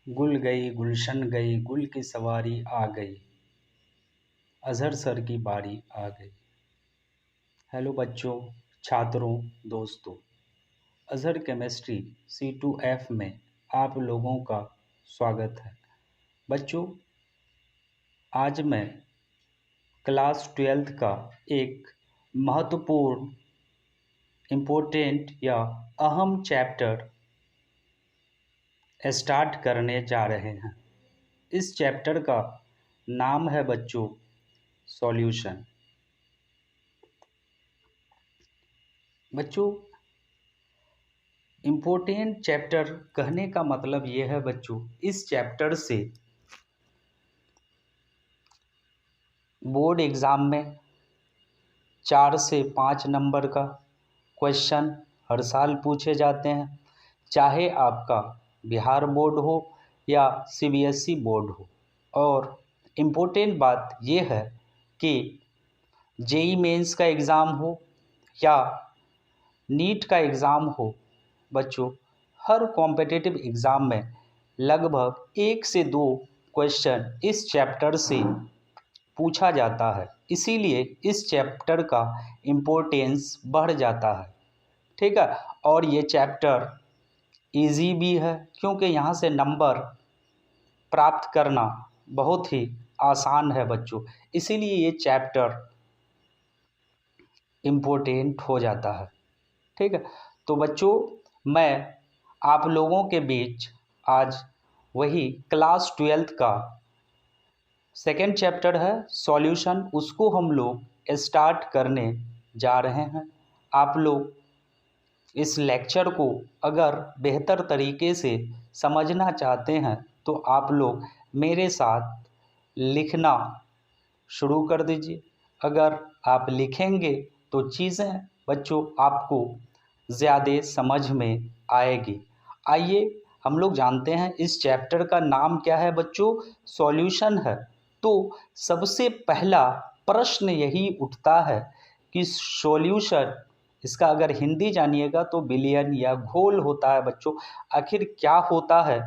गुल गई गुलशन गई, गुल की सवारी आ गई, अजहर सर की बारी आ गई। हेलो बच्चों, छात्रों, दोस्तों, अजहर केमिस्ट्री C2F में आप लोगों का स्वागत है। बच्चों, आज मैं क्लास 12th का एक महत्वपूर्ण इम्पोर्टेंट या अहम चैप्टर स्टार्ट करने जा रहे हैं। इस चैप्टर का नाम है बच्चों सॉल्यूशन। बच्चों, इम्पोर्टेंट चैप्टर कहने का मतलब ये है बच्चों, इस चैप्टर से बोर्ड एग्ज़ाम में 4 से 5 नंबर का क्वेश्चन हर साल पूछे जाते हैं, चाहे आपका बिहार बोर्ड हो या CBSE बोर्ड हो। और इम्पोर्टेंट बात ये है कि JEE मेंस का एग्ज़ाम हो या नीट का एग्ज़ाम हो, बच्चों हर कॉम्पिटिटिव एग्ज़ाम में लगभग 1 से 2 क्वेश्चन इस चैप्टर से पूछा जाता है। इसीलिए इस चैप्टर का इम्पोर्टेंस बढ़ जाता है, ठीक है। और ये चैप्टर इजी भी है, क्योंकि यहाँ से नंबर प्राप्त करना बहुत ही आसान है बच्चों। इसीलिए ये चैप्टर इम्पोर्टेंट हो जाता है, ठीक है। तो बच्चों, मैं आप लोगों के बीच आज वही क्लास 12th का सेकेंड चैप्टर है सॉल्यूशन, उसको हम लोग स्टार्ट करने जा रहे हैं। आप लोग इस लेक्चर को अगर बेहतर तरीके से समझना चाहते हैं तो आप लोग मेरे साथ लिखना शुरू कर दीजिए। अगर आप लिखेंगे तो चीज़ें बच्चों आपको ज़्यादा समझ में आएगी। आइए हम लोग जानते हैं इस चैप्टर का नाम क्या है बच्चों, सॉल्यूशन है। तो सबसे पहला प्रश्न यही उठता है कि सॉल्यूशन, इसका अगर हिंदी जानिएगा तो विलयन या घोल होता है बच्चों। आखिर क्या होता है,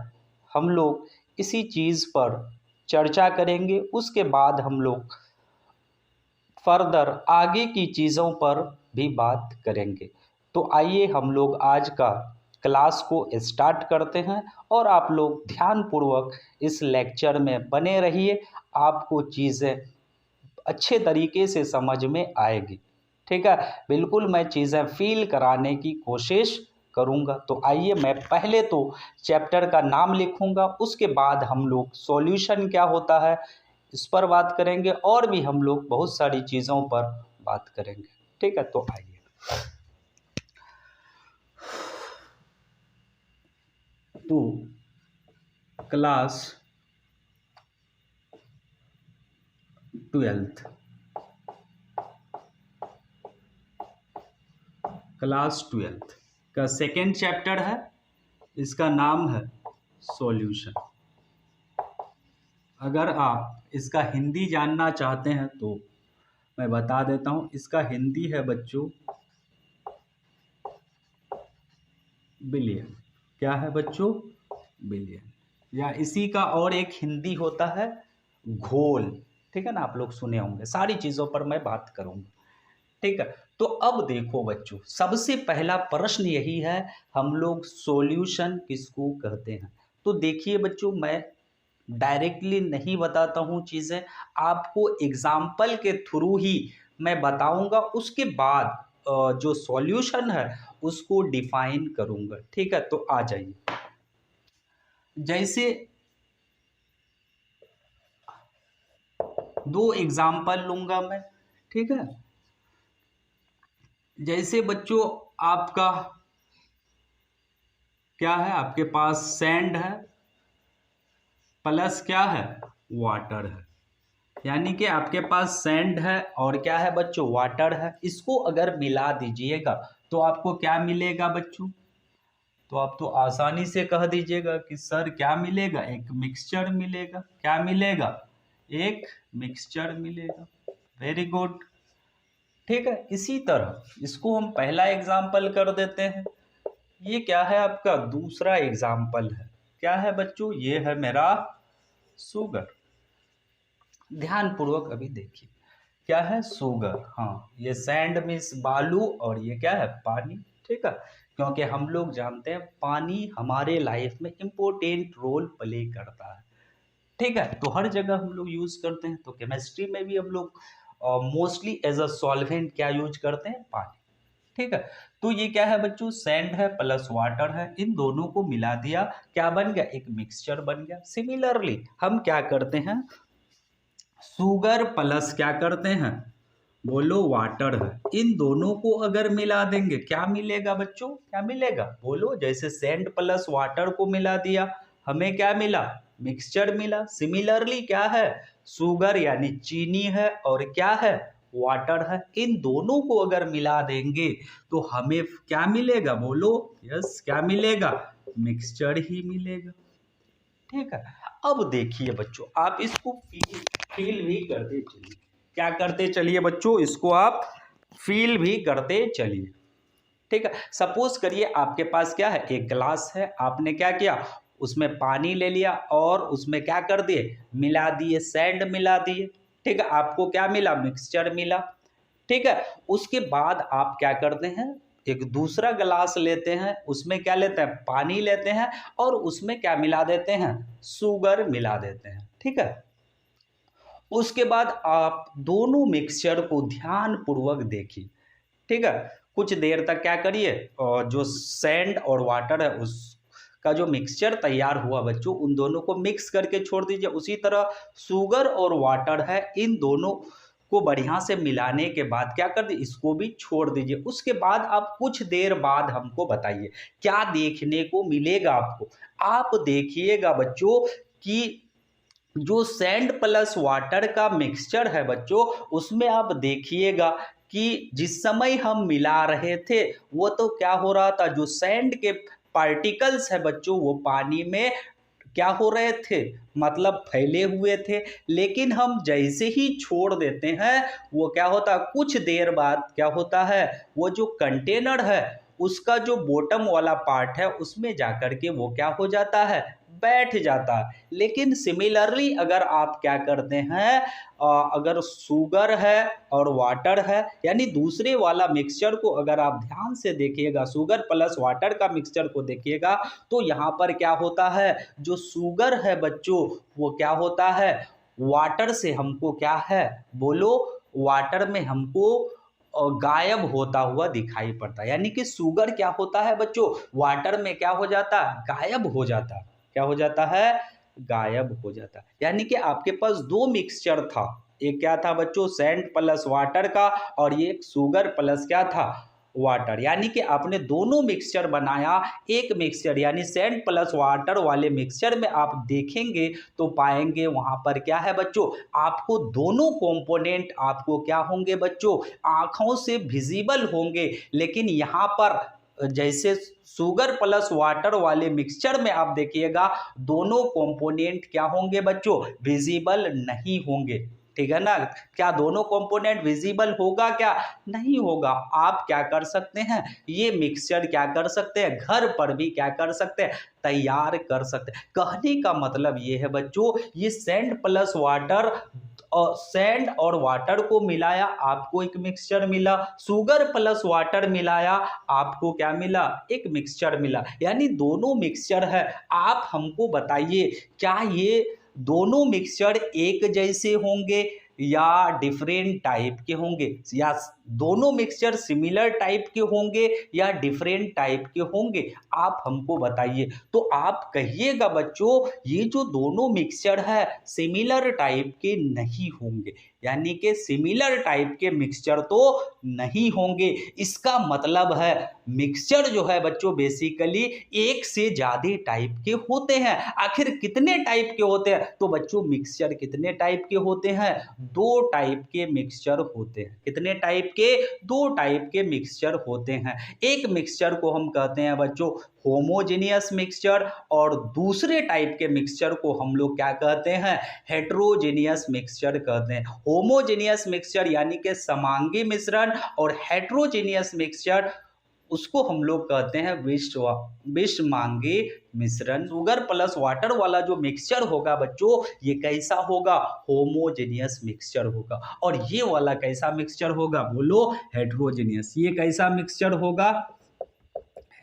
हम लोग इसी चीज़ पर चर्चा करेंगे। उसके बाद हम लोग फर्दर आगे की चीज़ों पर भी बात करेंगे। तो आइए हम लोग आज का क्लास को स्टार्ट करते हैं और आप लोग ध्यानपूर्वक इस लेक्चर में बने रहिए, आपको चीज़ें अच्छे तरीके से समझ में आएगी, ठीक है। बिल्कुल मैं चीज़ें फील कराने की कोशिश करूँगा। तो आइए मैं पहले तो चैप्टर का नाम लिखूँगा, उसके बाद हम लोग सॉल्यूशन क्या होता है इस पर बात करेंगे, और भी हम लोग बहुत सारी चीज़ों पर बात करेंगे, ठीक है। तो आइए, तो क्लास 12th का सेकेंड चैप्टर है, इसका नाम है सॉल्यूशन। अगर आप इसका हिंदी जानना चाहते हैं तो मैं बता देता हूँ, इसका हिंदी है बच्चों बिलियन। क्या है बच्चों, बिलियन। या इसी का और एक हिंदी होता है घोल, ठीक है ना। आप लोग सुने होंगे, सारी चीज़ों पर मैं बात करूँगा, ठीक है। तो अब देखो बच्चों, सबसे पहला प्रश्न यही है, हम लोग सॉल्यूशन किसको कहते हैं। तो देखिए बच्चों, मैं डायरेक्टली नहीं बताता हूँ चीज़ें, आपको एग्जाम्पल के थ्रू ही मैं बताऊंगा। उसके बाद जो सॉल्यूशन है उसको डिफाइन करूंगा, ठीक है। तो आ जाइए, जैसे 2 एग्जाम्पल लूंगा मैं, ठीक है। जैसे बच्चों आपका क्या है, आपके पास सैंड है प्लस क्या है, वाटर है। यानी कि आपके पास सैंड है और क्या है बच्चों, वाटर है। इसको अगर मिला दीजिएगा तो आपको क्या मिलेगा बच्चों, तो आप तो आसानी से कह दीजिएगा कि सर क्या मिलेगा, एक मिक्सचर मिलेगा। क्या मिलेगा, एक मिक्सचर मिलेगा। वेरी गुड, ठीक है। इसी तरह इसको हम पहला एग्जाम्पल कर देते हैं। ये क्या है, आपका दूसरा एग्जाम्पल है। क्या है बच्चों, ये है मेरा शुगर। ध्यान पूर्वक अभी देखिए, क्या है शुगर, हाँ ये सैंड मीन्स बालू और ये क्या है पानी, ठीक है। क्योंकि हम लोग जानते हैं पानी हमारे लाइफ में इम्पोर्टेंट रोल प्ले करता है, ठीक है। तो हर जगह हम लोग यूज करते हैं, तो केमिस्ट्री में भी हम लोग मोस्टली एज अ सॉल्वेंट क्या यूज करते हैं, पानी, ठीक है। तो ये क्या है बच्चों, सैंड है प्लस वाटर है, इन दोनों को मिला दिया, क्या बन गया, एक मिक्सचर बन गया। सिमिलरली हम क्या करते हैं, शुगर प्लस क्या करते हैं, बोलो वाटर है, इन दोनों को अगर मिला देंगे क्या मिलेगा बच्चों, क्या मिलेगा बोलो, जैसे सैंड प्लस वाटर को मिला दिया हमें क्या मिला, मिक्सचर मिला। सिमिलरली क्या है, शुगर यानी चीनी है और क्या है, वाटर है, इन दोनों को अगर मिला देंगे तो हमें क्या मिलेगा बोलो, यस क्या मिलेगा, मिक्सचर ही मिलेगा, ठीक है। अब देखिए बच्चों, आप इसको फील भी करते चलिए, क्या करते चलिए बच्चों, इसको आप फील भी करते चलिए, ठीक है। सपोज करिए आपके पास क्या है, एक ग्लास है, आपने क्या किया, उसमें पानी ले लिया और उसमें क्या कर दिए, मिला दिए, सैंड मिला दिए, ठीक है। आपको क्या मिला, मिक्सचर मिला, ठीक है। उसके बाद आप क्या करते हैं, एक दूसरा गिलास लेते हैं, उसमें क्या लेते हैं, पानी लेते हैं और उसमें क्या मिला देते हैं, शुगर मिला देते हैं, ठीक है। उसके बाद आप दोनों मिक्सचर को ध्यान पूर्वक देखिए, ठीक है। कुछ देर तक क्या करिए, और जो सैंड और वाटर है उसका जो मिक्सचर तैयार हुआ बच्चों, उन दोनों को मिक्स करके छोड़ दीजिए। उसी तरह शुगर और वाटर है, इन दोनों को बढ़िया से मिलाने के बाद क्या कर दीजिए, इसको भी छोड़ दीजिए। उसके बाद आप कुछ देर बाद हमको बताइए क्या देखने को मिलेगा आपको। आप देखिएगा बच्चों कि जो सैंड प्लस वाटर का मिक्सचर है बच्चों, उसमें आप देखिएगा कि जिस समय हम मिला रहे थे वो तो क्या हो रहा था, जो सैंड के पार्टिकल्स है बच्चों वो पानी में क्या हो रहे थे, मतलब फैले हुए थे। लेकिन हम जैसे ही छोड़ देते हैं वो क्या होता है, कुछ देर बाद क्या होता है, वो जो कंटेनर है उसका जो बॉटम वाला पार्ट है उसमें जाकर के वो क्या हो जाता है, बैठ जाता है। लेकिन सिमिलरली अगर आप क्या करते हैं, अगर शुगर है और वाटर है, यानी दूसरे वाला मिक्सचर को अगर आप ध्यान से देखिएगा, शुगर प्लस वाटर का मिक्सचर को देखिएगा, तो यहाँ पर क्या होता है, जो शुगर है बच्चों वो क्या होता है, वाटर से हमको क्या है बोलो, वाटर में हमको गायब होता हुआ दिखाई पड़ता है। यानी कि शुगर क्या होता है बच्चों, वाटर में क्या हो जाता है, गायब हो जाता है, क्या हो जाता है, गायब हो जाता है। यानी कि आपके पास दो मिक्सचर था, एक क्या था बच्चों, सैंड प्लस वाटर का, और ये शुगर प्लस क्या था, वाटर। यानी कि आपने दोनों मिक्सचर बनाया, एक मिक्सचर यानी सैंड प्लस वाटर वाले मिक्सचर में आप देखेंगे तो पाएंगे वहां पर क्या है बच्चों, आपको दोनों कंपोनेंट आपको क्या होंगे बच्चों, आंखों से विजिबल होंगे। लेकिन यहाँ पर जैसे शुगर प्लस वाटर वाले मिक्सचर में आप देखिएगा दोनों कंपोनेंट क्या होंगे बच्चों, विजिबल नहीं होंगे, ठीक है ना। क्या दोनों कंपोनेंट विजिबल होगा, क्या नहीं होगा। आप क्या कर सकते हैं, ये मिक्सचर क्या कर सकते हैं, घर पर भी क्या कर सकते हैं, तैयार कर सकते हैं। कहने का मतलब ये है बच्चों, ये सैंड प्लस वाटर और सैंड और वाटर को मिलाया आपको एक मिक्सचर मिला, शुगर प्लस वाटर मिलाया आपको क्या मिला, एक मिक्सचर मिला। यानी दोनों मिक्सचर है। आप हमको बताइए क्या ये दोनों मिक्सचर एक जैसे होंगे या डिफरेंट टाइप के होंगे, या दोनों मिक्सचर सिमिलर टाइप के होंगे या डिफरेंट टाइप के होंगे, आप हमको बताइए। तो आप कहिएगा बच्चों ये जो दोनों मिक्सचर है सिमिलर टाइप के नहीं होंगे, यानी कि सिमिलर टाइप के मिक्सचर तो नहीं होंगे। इसका मतलब है मिक्सचर जो है बच्चों बेसिकली एक से ज्यादा टाइप के होते हैं। आखिर कितने टाइप के होते हैं, तो बच्चों मिक्सचर कितने टाइप के होते हैं, दो टाइप के मिक्सचर होते हैं। कितने टाइप के, दो टाइप के मिक्सचर होते हैं। एक मिक्सचर को हम कहते हैं बच्चों होमोजेनियस मिक्सचर, और दूसरे टाइप के मिक्सचर को हम लोग क्या कहते हैं, हेट्रोजेनियस मिक्सचर कहते हैं। होमोजेनियस मिक्सचर यानी कि समांगी मिश्रण, और हेट्रोजेनियस मिक्सचर उसको हम लोग कहते हैं विष मांगे मिश्रण। शुगर प्लस वाटर वाला जो मिक्सचर होगा बच्चों, ये कैसा होगा? होमोजेनियस मिक्सचर होगा। और ये वाला कैसा मिक्सचर होगा? बोलो हेट्रोजेनियस। ये कैसा मिक्सचर होगा?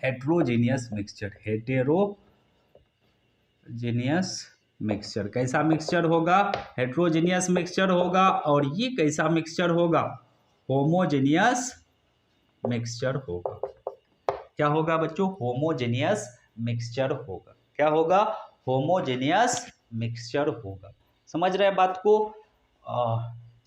Heterogeneous mixture. Heterogeneous mixture. कैसा मिक्सचर होगा? हेट्रोजेनियस मिक्सचर होगा। और ये कैसा मिक्सचर होगा? होमोजेनियस मिक्सचर होगा। क्या होगा बच्चों? होमोजेनियस मिक्सचर होगा। क्या होगा? होमोजेनियस मिक्सचर होगा। समझ रहे हैं बात को?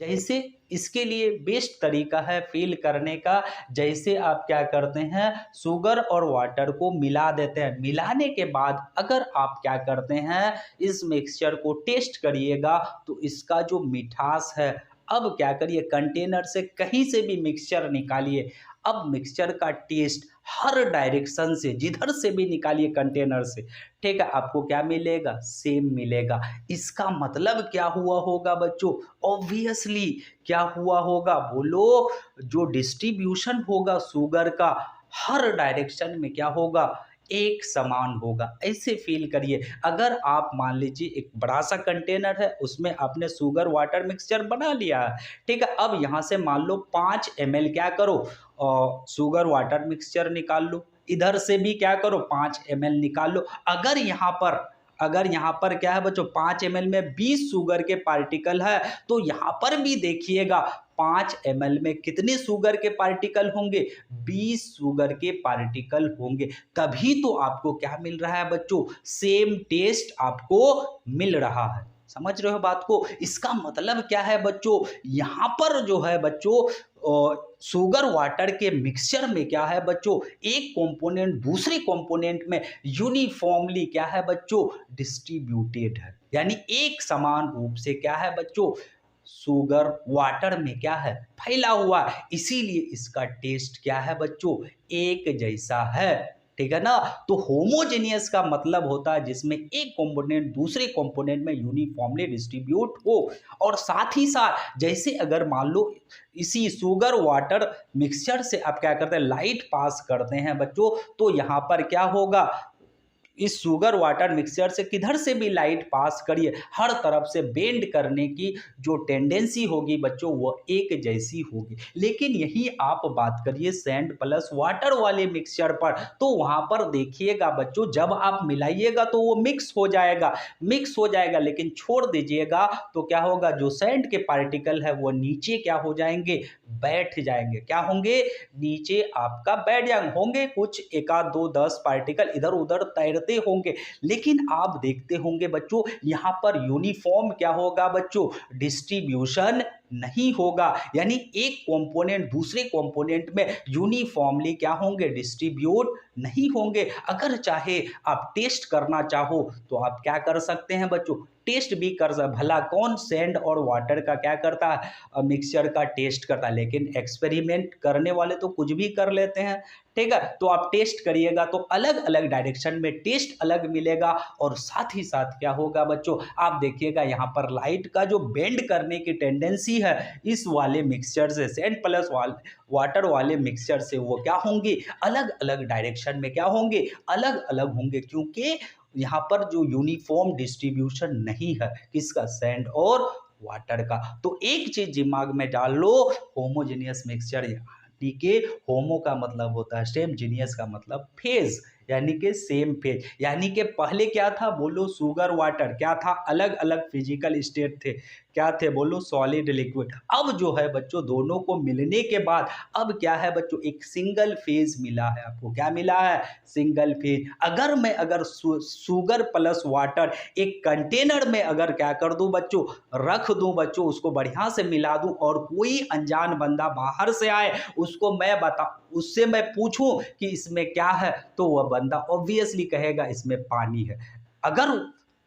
जैसे इसके लिए बेस्ट तरीका है फील करने का, जैसे आप क्या करते हैं, शुगर और वाटर को मिला देते हैं। मिलाने के बाद अगर आप क्या करते हैं, इस मिक्सचर को टेस्ट करिएगा तो इसका जो मिठास है, अब क्या करिए, कंटेनर से कहीं से भी मिक्सचर निकालिए, अब मिक्सचर का टेस्ट हर डायरेक्शन से, जिधर से भी निकालिए कंटेनर से, ठीक है, आपको क्या मिलेगा? सेम मिलेगा। इसका मतलब क्या हुआ होगा बच्चों? ऑब्वियसली क्या हुआ होगा? बोलो, जो डिस्ट्रीब्यूशन होगा शुगर का हर डायरेक्शन में क्या होगा? एक समान होगा। ऐसे फील करिए, अगर आप मान लीजिए एक बड़ा सा कंटेनर है, उसमें आपने शुगर वाटर मिक्सचर बना लिया है, ठीक है, अब यहाँ से मान लो 5 ml क्या करो, शुगर वाटर मिक्सचर निकाल लो, इधर से भी क्या करो 5 ml निकाल लो। अगर यहाँ पर क्या है बच्चों, 5 ml में 20 शुगर के पार्टिकल है, तो यहाँ पर भी देखिएगा 5 ml में कितने शुगर के पार्टिकल होंगे? 20 शुगर के पार्टिकल होंगे। तभी तो आपको क्या मिल रहा है बच्चों? सेम टेस्ट आपको मिल रहा है। समझ रहे हो बात को? इसका मतलब क्या है बच्चों? यहाँ पर जो है बच्चों, शुगर वाटर के मिक्सचर में क्या है बच्चों, एक कंपोनेंट दूसरे कंपोनेंट में यूनिफॉर्मली क्या है बच्चों, डिस्ट्रीब्यूटेड है। यानी एक समान रूप से क्या है बच्चों, शुगर वाटर में क्या है, फैला हुआ है। इसीलिए इसका टेस्ट क्या है बच्चों, एक जैसा है। ठीक है ना? तो होमोजेनियस का मतलब होता है जिसमें एक कंपोनेंट दूसरे कंपोनेंट में यूनिफॉर्मली डिस्ट्रीब्यूट हो। और साथ ही साथ जैसे अगर मान लो इसी शुगर वाटर मिक्सचर से आप क्या करते हैं, लाइट पास करते हैं बच्चों, तो यहाँ पर क्या होगा, इस शुगर वाटर मिक्सचर से किधर से भी लाइट पास करिए, हर तरफ से बेंड करने की जो टेंडेंसी होगी बच्चों, वो एक जैसी होगी। लेकिन यही आप बात करिए सैंड प्लस वाटर वाले मिक्सचर पर, तो वहां पर देखिएगा बच्चों, जब आप मिलाइएगा तो वो मिक्स हो जाएगा, लेकिन छोड़ दीजिएगा तो क्या होगा, जो सैंड के पार्टिकल है वो नीचे क्या हो जाएंगे, बैठ जाएंगे। क्या होंगे? नीचे आपका बैठ जाएंगे। होंगे कुछ एक आध 2-10 पार्टिकल इधर उधर तैरते होंगे, लेकिन आप देखते होंगे बच्चों, यहाँ पर यूनिफॉर्म क्या होगा बच्चों, डिस्ट्रीब्यूशन नहीं होगा। यानी एक कंपोनेंट दूसरे कंपोनेंट में यूनिफॉर्मली क्या होंगे, डिस्ट्रीब्यूट नहीं होंगे। अगर चाहे आप टेस्ट करना चाहो तो आप क्या कर सकते हैं बच्चों, टेस्ट भी कर सकते। भला कौन सैंड और वाटर का क्या करता है, मिक्सचर का टेस्ट करता है, लेकिन एक्सपेरिमेंट करने वाले तो कुछ भी कर लेते हैं। ठीक है, तो आप टेस्ट करिएगा तो अलग अलग डायरेक्शन में टेस्ट अलग मिलेगा। और साथ ही साथ क्या होगा बच्चों, आप देखिएगा यहाँ पर लाइट का जो बेंड करने की टेंडेंसी है इस वाले मिक्सचर से, सैंड प्लस वाटर वाले मिक्सचर से, वो क्या होंगे, अलग अलग डायरेक्शन में क्या होंगे, अलग अलग होंगे, क्योंकि यहाँ पर जो यूनिफॉर्म डिस्ट्रीब्यूशन नहीं है किसका, सैंड और वाटर का। तो एक चीज दिमाग में डाल लो, होमोजेनियस मिक्सचर, यानी कि होमो का मतलब होता है सेम, जीनियस का मतलब फेज, यानी कि सेम फेज। यानी कि पहले क्या था, बोलो शुगर वाटर क्या था, अलग अलग फिजिकल स्टेट थे, क्या थे बोलो, सॉलिड लिक्विड। अब जो है बच्चों दोनों को मिलने के बाद अब क्या है बच्चों, एक सिंगल फेज मिला है आपको। क्या मिला है, सिंगल फेज। अगर शुगर प्लस वाटर एक कंटेनर में अगर क्या कर दूं बच्चों, रख दूं बच्चों, उसको बढ़िया से मिला दूं, और कोई अनजान बंदा बाहर से आए, उससे मैं पूछूं कि इसमें क्या है, तो वह बंदा ऑब्वियसली कहेगा इसमें पानी है। अगर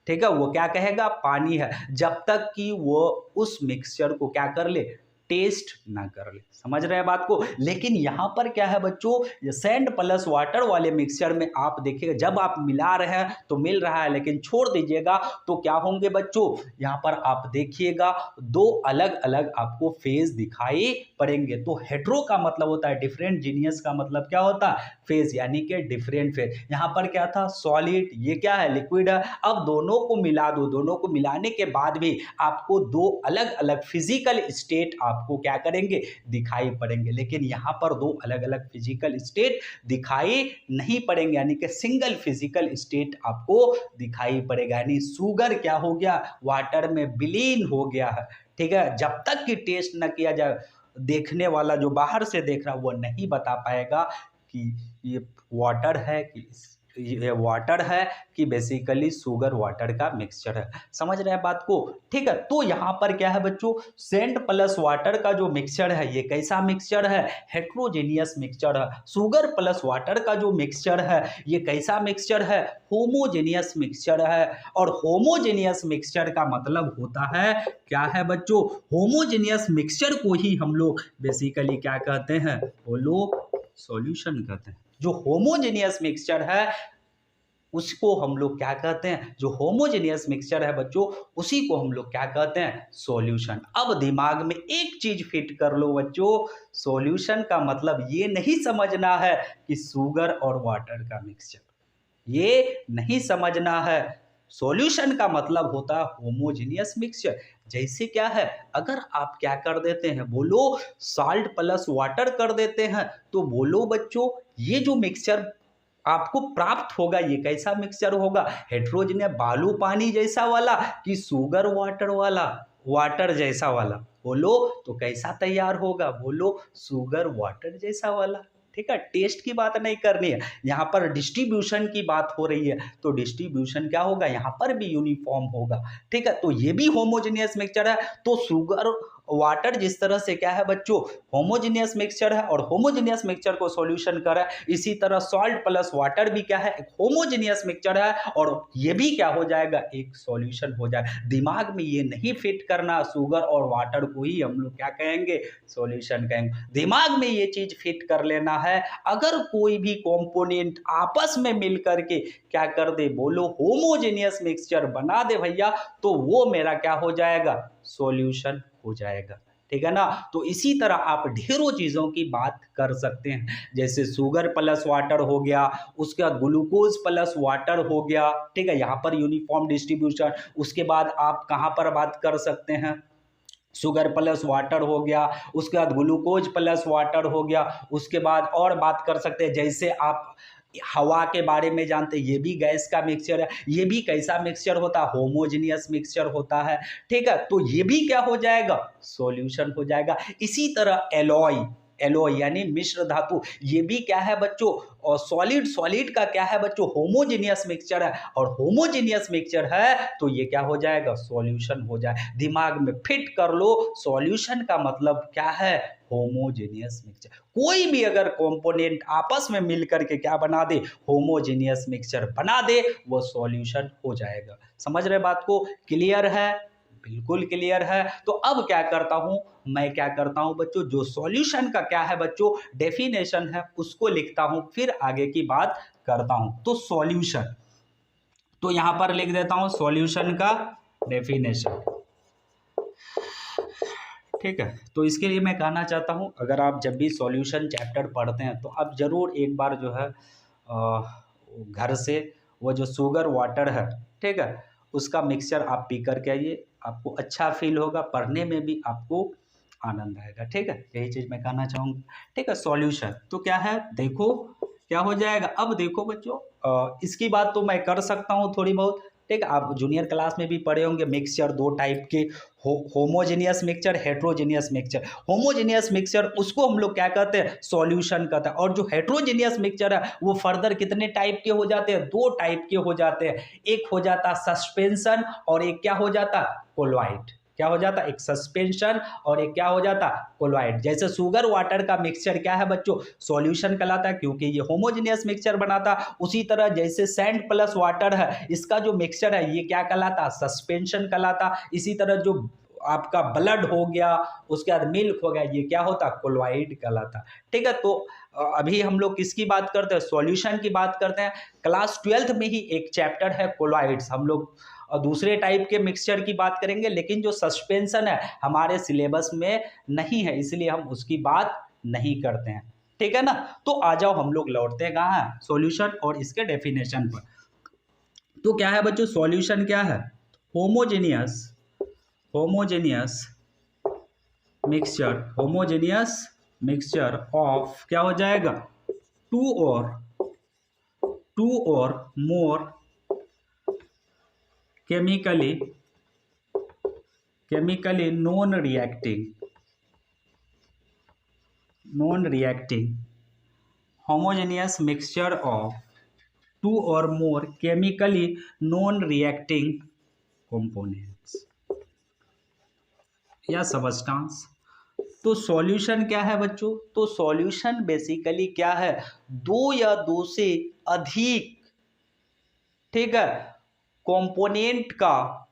ठीक है, वो क्या कहेगा, पानी है, जब तक कि वो उस मिक्सचर को क्या कर ले, टेस्ट ना कर ले। समझ रहे हैं बात को। लेकिन यहाँ पर क्या है बच्चों, ये सैंड प्लस वाटर वाले मिक्सचर में आप देखिएगा जब आप मिला रहे हैं तो मिल रहा है, लेकिन छोड़ दीजिएगा तो क्या होंगे बच्चों, यहाँ पर आप देखिएगा दो अलग अलग आपको फेज दिखाई पड़ेंगे। तो हेट्रो का मतलब होता है डिफरेंट, जीनियस का मतलब क्या होता है फेज, यानी कि डिफरेंट फेज। यहाँ पर क्या था सॉलिड, ये क्या है लिक्विड है। अब दोनों को मिला दो, दोनों को मिलाने के बाद भी आपको दो अलग अलग फिजिकल स्टेट आपको क्या करेंगे दिखाई पड़ेंगे। लेकिन यहाँ पर दो अलग अलग फिजिकल स्टेट दिखाई नहीं पड़ेंगे, यानी कि सिंगल फिजिकल स्टेट आपको दिखाई पड़ेगा। यानी शुगर क्या हो गया वाटर में विलीन हो गया है। ठीक है, जब तक कि टेस्ट न किया जाए देखने वाला जो बाहर से देख रहा वो नहीं बता पाएगा कि ये वाटर है कि ये वाटर है कि बेसिकली शुगर वाटर का मिक्सचर है। समझ रहे हैं बात को। ठीक है, तो यहाँ पर क्या है बच्चों, सैंड प्लस वाटर का जो मिक्सचर है ये कैसा मिक्सचर है, हेट्रोजेनियस मिक्सचर है। शुगर प्लस वाटर का जो मिक्सचर है ये कैसा मिक्सचर है, होमोजेनियस मिक्सचर है। और होमोजेनियस मिक्सचर का मतलब होता है क्या है बच्चों, होमोजेनियस मिक्सचर को ही हम लोग बेसिकली क्या कहते हैं, बोलो सॉल्यूशन कहते हैं। जो होमोजेनियस मिक्सचर है उसको हम लोग क्या कहते हैं, जो होमोजेनियस मिक्सचर है बच्चों उसी को हम लोग क्या कहते हैं, सॉल्यूशन। अब दिमाग में एक चीज फिट कर लो बच्चों, सॉल्यूशन का मतलब ये नहीं समझना है कि शुगर और वाटर का मिक्सचर, ये नहीं समझना है। सॉल्यूशन का मतलब होता है होमोजेनियस मिक्सचर। जैसे क्या है, अगर आप क्या कर देते हैं, बोलो साल्ट प्लस वाटर कर देते हैं, तो बोलो बच्चों ये जो मिक्सचर आपको प्राप्त होगा ये कैसा मिक्सचर होगा, हेट्रोजेनियस बालू पानी जैसा वाला कि शुगर वाटर वाला, वाटर जैसा वाला, बोलो तो कैसा तैयार होगा, बोलो शुगर वाटर जैसा वाला। ठीक है, टेस्ट की बात नहीं करनी है, यहाँ पर डिस्ट्रीब्यूशन की बात हो रही है, तो डिस्ट्रीब्यूशन क्या होगा यहाँ पर भी यूनिफॉर्म होगा। ठीक है, तो ये भी होमोजेनियस मिक्सचर है। तो शुगर वाटर जिस तरह से क्या है बच्चों होमोजेनियस मिक्सचर है और होमोजेनियस मिक्सचर को सॉल्यूशन करा, इसी तरह सॉल्ट प्लस वाटर भी क्या है एक होमोजेनियस मिक्सचर है और ये भी क्या हो जाएगा एक सॉल्यूशन हो जाएगा। दिमाग में ये नहीं फिट करना शुगर और वाटर को ही हम लोग क्या कहेंगे सॉल्यूशन कहेंगे, दिमाग में ये चीज फिट कर लेना है। अगर कोई भी कंपोनेंट आपस में मिल करके क्या कर दे, बोलो होमोजेनियस मिक्सचर बना दे भैया, तो वो मेरा क्या हो जाएगा सॉल्यूशन हो जाएगा। ठीक है ना। तो इसी तरह आप ढेरों चीजों की बात कर सकते हैं, जैसे शुगर प्लस वाटर हो गया, उसके बाद ग्लूकोज प्लस वाटर हो गया। ठीक है, यहाँ पर यूनिफॉर्म डिस्ट्रीब्यूशन। उसके बाद आप कहाँ पर बात कर सकते हैं, शुगर प्लस वाटर हो गया, उसके बाद ग्लूकोज प्लस वाटर हो गया, उसके बाद और बात कर सकते हैं जैसे आप हवा के बारे में जानते हैं, ये भी गैस का मिक्सचर है, ये भी कैसा मिक्सचर होता है होमोजेनियस मिक्सचर होता है। ठीक है, तो ये भी क्या हो जाएगा सॉल्यूशन हो जाएगा। इसी तरह एलॉय, एलॉय यानी मिश्र धातु, ये भी क्या है बच्चों और सॉलिड, सॉलिड का क्या है बच्चों होमोजेनियस मिक्सचर है और होमोजेनियस मिक्सचर है तो ये क्या हो जाएगा सॉल्यूशन हो जाए। दिमाग में फिट कर लो, सॉल्यूशन का मतलब क्या है होमोजेनियस मिक्सचर। कोई भी अगर कंपोनेंट आपस में मिलकर के क्या बना दे होमोजेनियस मिक्सचर बना दे वो सॉल्यूशन हो जाएगा। समझ रहे बात को, क्लियर है, बिल्कुल क्लियर है। तो अब क्या करता हूं मैं, क्या करता हूं बच्चों, जो सॉल्यूशन का क्या है बच्चों डेफिनेशन है उसको लिखता हूं, फिर आगे की बात करता हूं। तो सॉल्यूशन, तो यहां पर लिख देता हूं सॉल्यूशन का डेफिनेशन। ठीक है, तो इसके लिए मैं कहना चाहता हूं अगर आप जब भी सॉल्यूशन चैप्टर पढ़ते हैं तो आप जरूर एक बार जो है घर से वो जो शुगर वाटर है, ठीक है, उसका मिक्सचर आप पी करके आइए, आपको अच्छा फील होगा, पढ़ने में भी आपको आनंद आएगा। ठीक है, यही चीज़ मैं कहना चाहूँगा। ठीक है, सॉल्यूशन तो क्या है देखो क्या हो जाएगा। अब देखो बच्चों इसकी बात तो मैं कर सकता हूँ थोड़ी बहुत। ठीक है, आप जूनियर क्लास में भी पढ़े होंगे मिक्सचर दो टाइप के, homogeneous mixture, heterogeneous mixture. Homogeneous mixture उसको हम लोग क्या कहते हैं सॉल्यूशन कहते हैं, और जो हेट्रोजेनियस मिक्सचर है वो फर्दर कितने टाइप के हो जाते हैं, दो टाइप के हो जाते हैं। एक हो जाता सस्पेंशन और एक क्या हो जाता कोलॉइड। क्या हो जाता एक सस्पेंशन और एक क्या हो जाता कोलॉइड। जैसे शुगर वाटर का मिक्सचर क्या है बच्चों सॉल्यूशन कहलाता है क्योंकि ये होमोजेनियस मिक्सचर बनाता। उसी तरह जैसे सैंड प्लस वाटर है इसका जो मिक्सचर है ये क्या कहलाता सस्पेंशन कहलाता। इसी तरह जो आपका ब्लड हो गया, उसके बाद मिल्क हो गया, ये क्या होता? कोलॉइड कहलाता। ठीक है, तो अभी हम लोग किसकी बात करते हैं? सॉल्यूशन की बात करते हैं। क्लास 12th में ही एक चैप्टर है कोलॉइड्स, हम लोग दूसरे टाइप के मिक्सचर की बात करेंगे, लेकिन जो सस्पेंशन है हमारे सिलेबस में नहीं है, इसलिए हम उसकी बात नहीं करते हैं। ठीक है ना? तो आ जाओ हम लोग लौटते हैं कहाँ? सॉल्यूशन और इसके डेफिनेशन पर। तो क्या है बच्चों? सॉल्यूशन क्या है? होमोजेनियस मिक्सचर ऑफ क्या हो जाएगा? Two or more chemically non reacting homogeneous mixture of two or more chemically non reacting components या सबस्टांस। तो सॉल्यूशन क्या है बच्चों? तो सॉल्यूशन बेसिकली क्या है? दो या दो से अधिक, ठीक है, कंपोनेंट का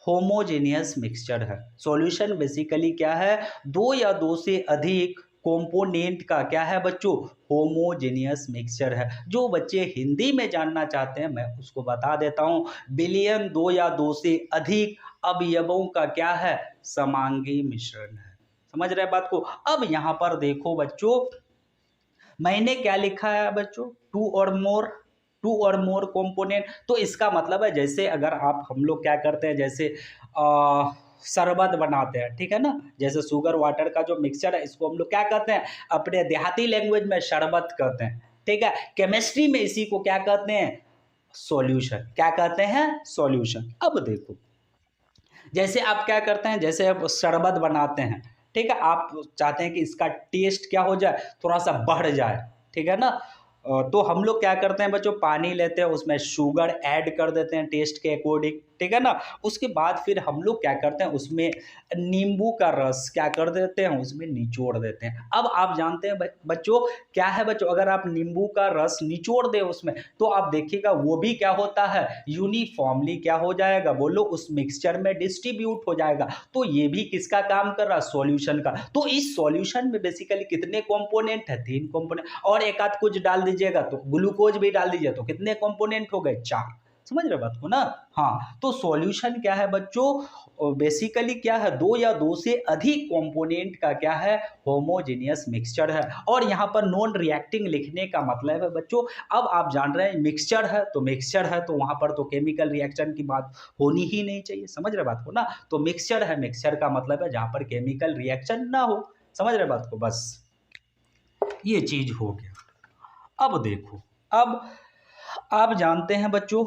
होमोजेनियस मिक्सचर है। सॉल्यूशन बेसिकली क्या है? दो या दो से अधिक कंपोनेंट का क्या है बच्चों? होमोजेनियस मिक्सचर है। जो बच्चे हिंदी में जानना चाहते हैं मैं उसको बता देता हूं, विलयन दो या दो से अधिक अवयवों का क्या है? समांगी मिश्रण है। समझ रहे बात को? अब यहां पर देखो बच्चों, मैंने क्या लिखा है बच्चों? To or more component. तो इसका मतलब है जैसे अगर आप, हम लोग क्या करते हैं, जैसे शरबत बनाते हैं, ठीक है ना, जैसे शुगर वाटर का जो मिक्सचर है इसको हम लोग क्या कहते हैं? अपने देहाती लैंग्वेज में शरबत कहते हैं। ठीक है, केमिस्ट्री में इसी को क्या कहते हैं? सॉल्यूशन। क्या कहते हैं? सॉल्यूशन। अब देखो, जैसे आप क्या करते हैं, जैसे आप शरबत बनाते हैं, ठीक है, आप चाहते हैं कि इसका टेस्ट क्या हो जाए? थोड़ा सा बढ़ जाए, ठीक है ना। तो हम लोग क्या करते हैं बच्चों? पानी लेते हैं, उसमें शुगर ऐड कर देते हैं टेस्ट के अकॉर्डिंग, ठीक है ना। उसके बाद फिर हम लोग क्या करते हैं? उसमें नींबू का रस क्या कर देते हैं? उसमें निचोड़ देते हैं। अब आप जानते हैं बच्चों क्या है बच्चों? अगर आप नींबू का रस निचोड़ दे उसमें, तो आप देखिएगा वो भी क्या होता है? यूनिफॉर्मली क्या हो जाएगा? बोलो, उस मिक्सचर में डिस्ट्रीब्यूट हो जाएगा। तो ये भी किसका काम कर रहा है? सॉल्यूशन का। तो इस सॉल्यूशन में बेसिकली कितने कंपोनेंट है? 3 कंपोनेंट, और एक आध कुछ डाल दीजिएगा तो ग्लूकोज भी डाल दीजिए, तो कितने कंपोनेंट हो गए? 4। समझ रहे बात को ना? हाँ, तो सॉल्यूशन क्या है बच्चों? बेसिकली क्या है? दो या दो से अधिक कंपोनेंट का क्या है? होमोजेनियस मिक्सचर है। और यहाँ पर नॉन रिएक्टिंग लिखने का मतलब है बच्चों, अब आप जान रहे हैं मिक्सचर है तो वहां पर तो केमिकल रिएक्शन की बात होनी ही नहीं चाहिए। समझ रहे बात को ना? तो मिक्सचर है, मिक्सचर का मतलब है जहां पर केमिकल रिएक्शन ना हो। समझ रहे बात को? बस ये चीज हो गया। अब देखो, अब आप जानते हैं बच्चों,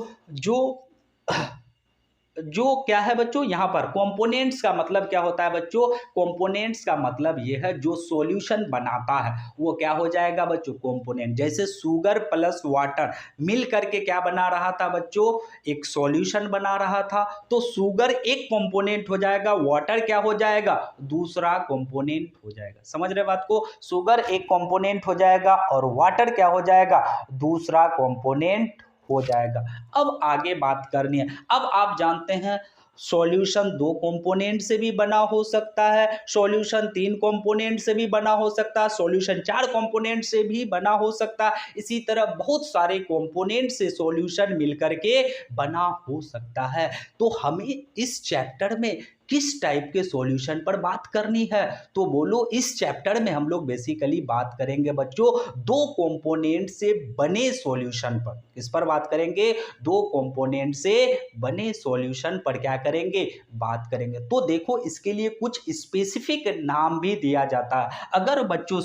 जो क्या है बच्चों, यहां पर कंपोनेंट्स का मतलब क्या होता है बच्चों? कंपोनेंट्स का मतलब ये है जो सॉल्यूशन बनाता है वो क्या हो जाएगा बच्चों? कंपोनेंट। जैसे शुगर प्लस वाटर मिल करके क्या बना रहा था बच्चों? एक सॉल्यूशन बना रहा था। तो शुगर एक कंपोनेंट हो जाएगा, वाटर क्या हो जाएगा? दूसरा कंपोनेंट हो जाएगा। समझ रहे बात को? शुगर एक कंपोनेंट हो जाएगा और वाटर क्या हो जाएगा? दूसरा कंपोनेंट हो जाएगा। अब आगे बात करनी है। अब आप जानते हैं सॉल्यूशन 2 कंपोनेंट से भी बना हो सकता है, सॉल्यूशन 3 कंपोनेंट से भी बना हो सकता है, सॉल्यूशन 4 कंपोनेंट से भी बना हो सकता है। इसी तरह बहुत सारे कंपोनेंट से सॉल्यूशन मिलकर के बना हो सकता है। तो हमें इस चैप्टर में किस टाइप के सॉल्यूशन पर बात करनी है? तो बोलो, इस चैप्टर में हम लोग बेसिकली बात करेंगे बच्चों 2 कंपोनेंट से बने सॉल्यूशन पर। किस पर बात करेंगे? 2 कंपोनेंट से बने सॉल्यूशन पर क्या करेंगे? बात करेंगे। तो देखो, इसके लिए कुछ स्पेसिफिक नाम भी दिया जाता है। अगर बच्चों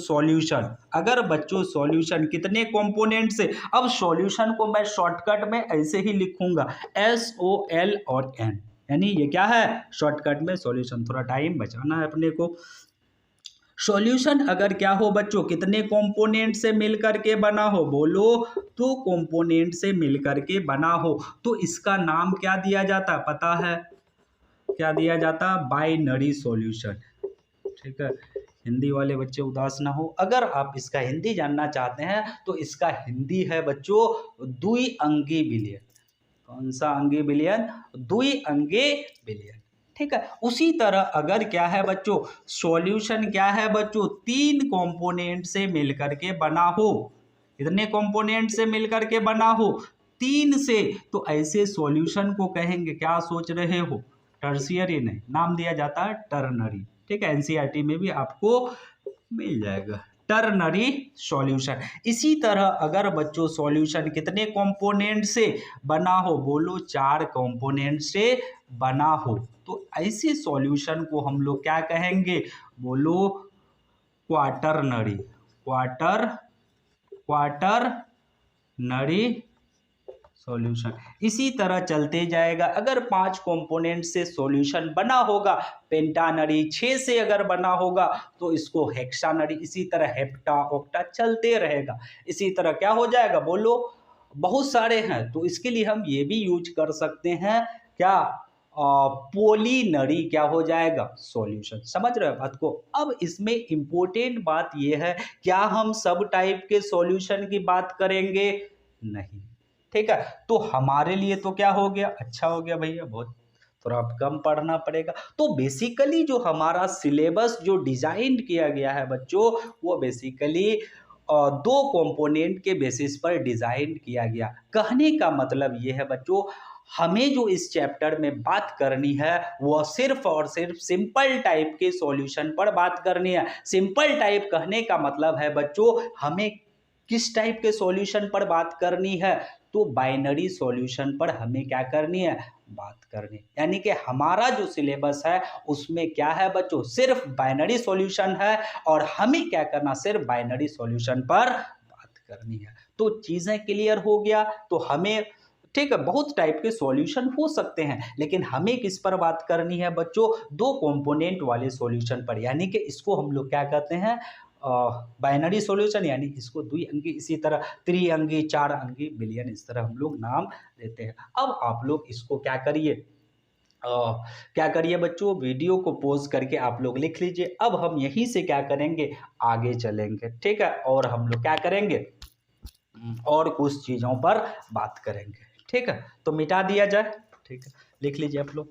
सॉल्यूशन कितने कंपोनेंट से, अब सॉल्यूशन को मैं शॉर्टकट में ऐसे ही लिखूंगा SOL और N, यानी ये क्या है? शॉर्टकट में सॉल्यूशन। थोड़ा टाइम बचाना है अपने को। सॉल्यूशन अगर क्या हो बच्चों? कितने कंपोनेंट से मिलकर के बना हो? बोलो, तो कंपोनेंट से मिलकर के बना हो तो इसका नाम क्या दिया जाता? पता है क्या दिया जाता? Binary solution. ठीक है, हिंदी वाले बच्चे उदास ना हो। अगर आप इसका हिंदी जानना चाहते हैं तो इसका हिंदी है बच्चों द्विअंगी विलयन। कौन सा अंगी विलयन? द्विअंगी विलयन। ठीक है। उसी तरह अगर क्या है बच्चों, सॉल्यूशन क्या है बच्चों, 3 कंपोनेंट से मिलकर के बना हो, कितने कंपोनेंट से मिलकर के बना हो, 3 से, तो ऐसे सॉल्यूशन को कहेंगे, क्या सोच रहे हो, टर्शियरी नहीं, नाम दिया जाता है टर्नरी। ठीक है, एनसीईआरटी में भी आपको मिल जाएगा टर्नरी सॉल्यूशन। इसी तरह अगर बच्चों सॉल्यूशन कितने कंपोनेंट से बना हो, बोलो 4 कंपोनेंट से बना हो, तो ऐसे सॉल्यूशन को हम लोग क्या कहेंगे, बोलो क्वाटरनरी, क्वाटरनरी सॉल्यूशन। इसी तरह चलते जाएगा, अगर 5 कंपोनेंट से सॉल्यूशन बना होगा पेंटानरी, 6 से अगर बना होगा तो इसको हेक्सानरी, इसी तरह हेप्टा ऑक्टा चलते रहेगा। इसी तरह क्या हो जाएगा, बोलो बहुत सारे हैं, तो इसके लिए हम ये भी यूज कर सकते हैं, क्या पोलीनरी क्या हो जाएगा, सॉल्यूशन। समझ रहे हो बात को। अब इसमें इंपॉर्टेंट बात यह है, क्या हम सब टाइप के सॉल्यूशन की बात करेंगे, नहीं। ठीक है, तो हमारे लिए तो क्या हो गया, अच्छा हो गया भैया, बहुत थोड़ा कम पढ़ना पड़ेगा। तो बेसिकली जो हमारा सिलेबस जो डिजाइन किया गया है बच्चों, वो बेसिकली 2 कंपोनेंट के बेसिस पर डिजाइन किया गया। कहने का मतलब ये है बच्चों, हमें जो इस चैप्टर में बात करनी है वो सिर्फ और सिर्फ सिंपल टाइप के सॉल्यूशन पर बात करनी है। सिंपल टाइप कहने का मतलब है बच्चों, हमें किस टाइप के सॉल्यूशन पर बात करनी है, तो बाइनरी सॉल्यूशन पर हमें क्या करनी है, बात करनी। यानी कि हमारा जो सिलेबस है उसमें क्या है बच्चों, सिर्फ बाइनरी सॉल्यूशन है, और हमें क्या करना, सिर्फ बाइनरी सॉल्यूशन पर बात करनी है। तो चीजें क्लियर हो गया। तो हमें, ठीक है, बहुत टाइप के सॉल्यूशन हो सकते हैं, लेकिन हमें किस पर बात करनी है बच्चों, 2 कंपोनेंट वाले सॉल्यूशन पर। यानी कि इसको हम लोग क्या कहते हैं, बाइनरी सॉल्यूशन, यानी इसको द्विअंगी, इसी तरह त्रिअंगी, 4 अंगी, बिलियन, इस तरह हम लोग नाम देते हैं। अब आप लोग इसको क्या करिए, क्या करिए बच्चों, वीडियो को पॉज करके आप लोग लिख लीजिए। अब हम यहीं से क्या करेंगे, आगे चलेंगे। ठीक है, और हम लोग क्या करेंगे, और कुछ चीज़ों पर बात करेंगे। ठीक है, तो मिटा दिया जाए। ठीक है, लिख लीजिए आप लोग,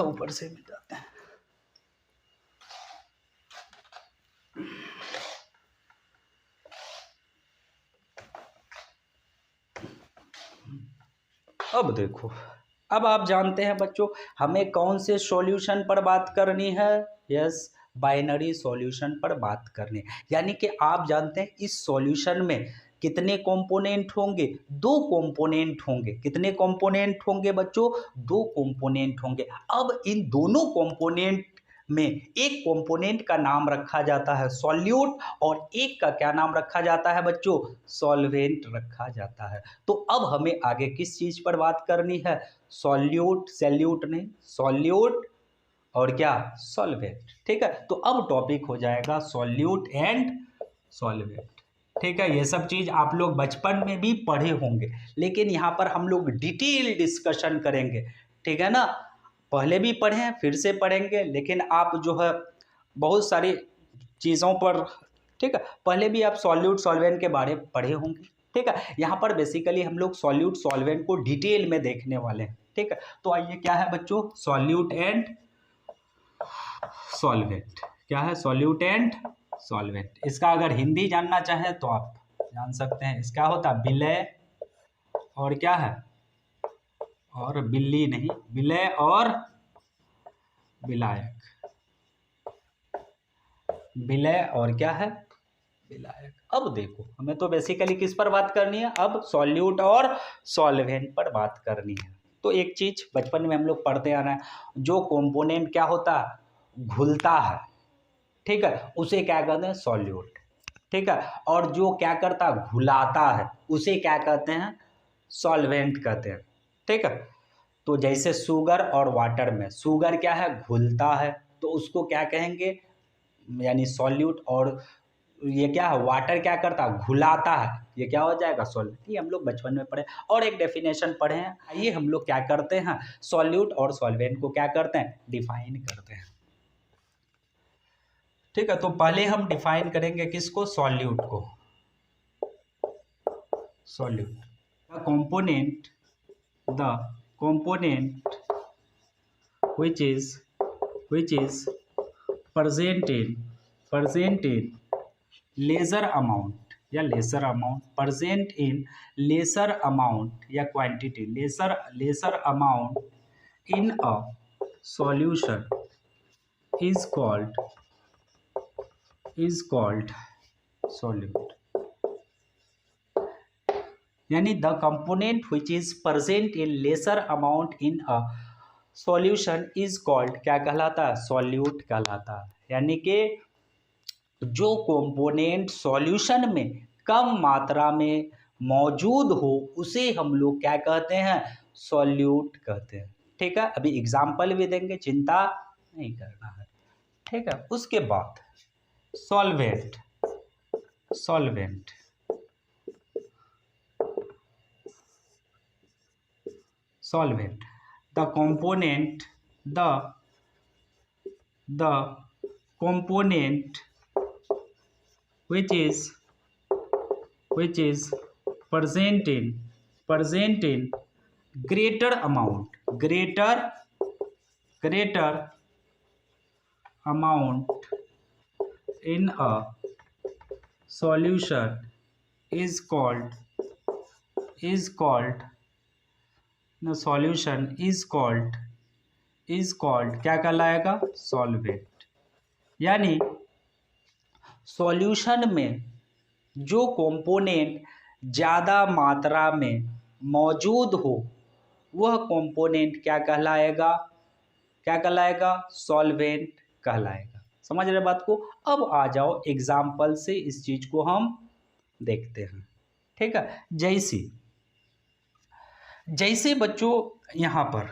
ऊपर से मिटाते हैं। अब देखो, अब आप जानते हैं बच्चों हमें कौन से सॉल्यूशन पर बात करनी है, यस, बाइनरी सॉल्यूशन पर बात करनी है। यानी कि आप जानते हैं इस सॉल्यूशन में कितने कंपोनेंट होंगे, 2 कंपोनेंट होंगे। कितने कंपोनेंट होंगे बच्चों, 2 कंपोनेंट होंगे। अब इन दोनों कंपोनेंट में एक कंपोनेंट का नाम रखा जाता है सॉल्यूट, और एक का क्या नाम रखा जाता है बच्चों, सॉल्वेंट रखा जाता है। तो अब हमें आगे किस चीज पर बात करनी है, सॉल्यूट, सैल्यूट नहीं, सॉल्यूट और क्या, सॉल्वेंट। ठीक है, तो अब टॉपिक हो जाएगा सॉल्यूट एंड सॉल्वेंट। ठीक है, ये सब चीज आप लोग बचपन में भी पढ़े होंगे, लेकिन यहाँ पर हम लोग डिटेल डिस्कशन करेंगे। ठीक है ना, पहले भी पढ़े हैं, फिर से पढ़ेंगे, लेकिन आप जो है बहुत सारी चीज़ों पर, ठीक है, पहले भी आप सॉल्यूट सॉल्वेंट के बारे में पढ़े होंगे। ठीक है, यहाँ पर बेसिकली हम लोग सॉल्यूट सॉल्वेंट को डिटेल में देखने वाले हैं। ठीक है, तो आइए, क्या है बच्चों, सॉल्यूट एंड सॉल्वेंट। क्या है, सॉल्यूट एंड सॉल्वेंट। इसका अगर हिंदी जानना चाहें तो आप जान सकते हैं, इसका होता है विलय और क्या है, और बिल्ली नहीं, विलय और विलायक, विलय और क्या है, विलायक। अब देखो, हमें तो बेसिकली किस पर बात करनी है, अब सॉल्यूट और सॉल्वेंट पर बात करनी है। तो एक चीज बचपन में हम लोग पढ़ते आ रहे हैं, जो कंपोनेंट क्या होता है, घुलता है, ठीक है, उसे क्या कहते हैं, सॉल्यूट। ठीक है, और जो क्या करता है, घुलाता है, उसे क्या कहते हैं, सॉल्वेंट कहते हैं। ठीक है, तो जैसे शुगर और वाटर में, शुगर क्या है, घुलता है, तो उसको क्या कहेंगे, यानी सॉल्यूट, और ये क्या है, वाटर क्या करता है, घुलाता है, ये क्या हो जाएगा, सॉल्वेंट। ये हम लोग बचपन में पढ़े, और एक डेफिनेशन पढ़े हैं। आइए हम लोग क्या करते हैं, सॉल्यूट और सॉल्वेंट को क्या करते हैं, डिफाइन करते हैं। ठीक है, तो पहले हम डिफाइन करेंगे किसको, सॉल्यूट को। Solute, the component which is present in lesser amount या lesser amount, present in lesser amount या quantity, lesser amount in a solution is called solute. यानी the component which is present in lesser amount in a solution is called क्या कहलाता है? Solute कहलाता है। यानी कि जो कंपोनेंट सॉल्यूशन में कम मात्रा में मौजूद हो उसे हम लोग क्या कहते हैं? सॉल्यूट कहते हैं। ठीक है, अभी एग्जाम्पल भी देंगे, चिंता नहीं करना है। ठीक है, उसके बाद solvent the component which is present in greater amount in a solution is called क्या कहलाएगा? सॉल्वेंट। यानी सॉल्यूशन में जो कंपोनेंट ज़्यादा मात्रा में मौजूद हो वह कंपोनेंट क्या कहलाएगा? सॉल्वेंट कहलाएगा। समझ रहे बात को? अब आ जाओ एग्जाम्पल से इस चीज को हम देखते हैं। ठीक है, जैसे बच्चों यहाँ पर,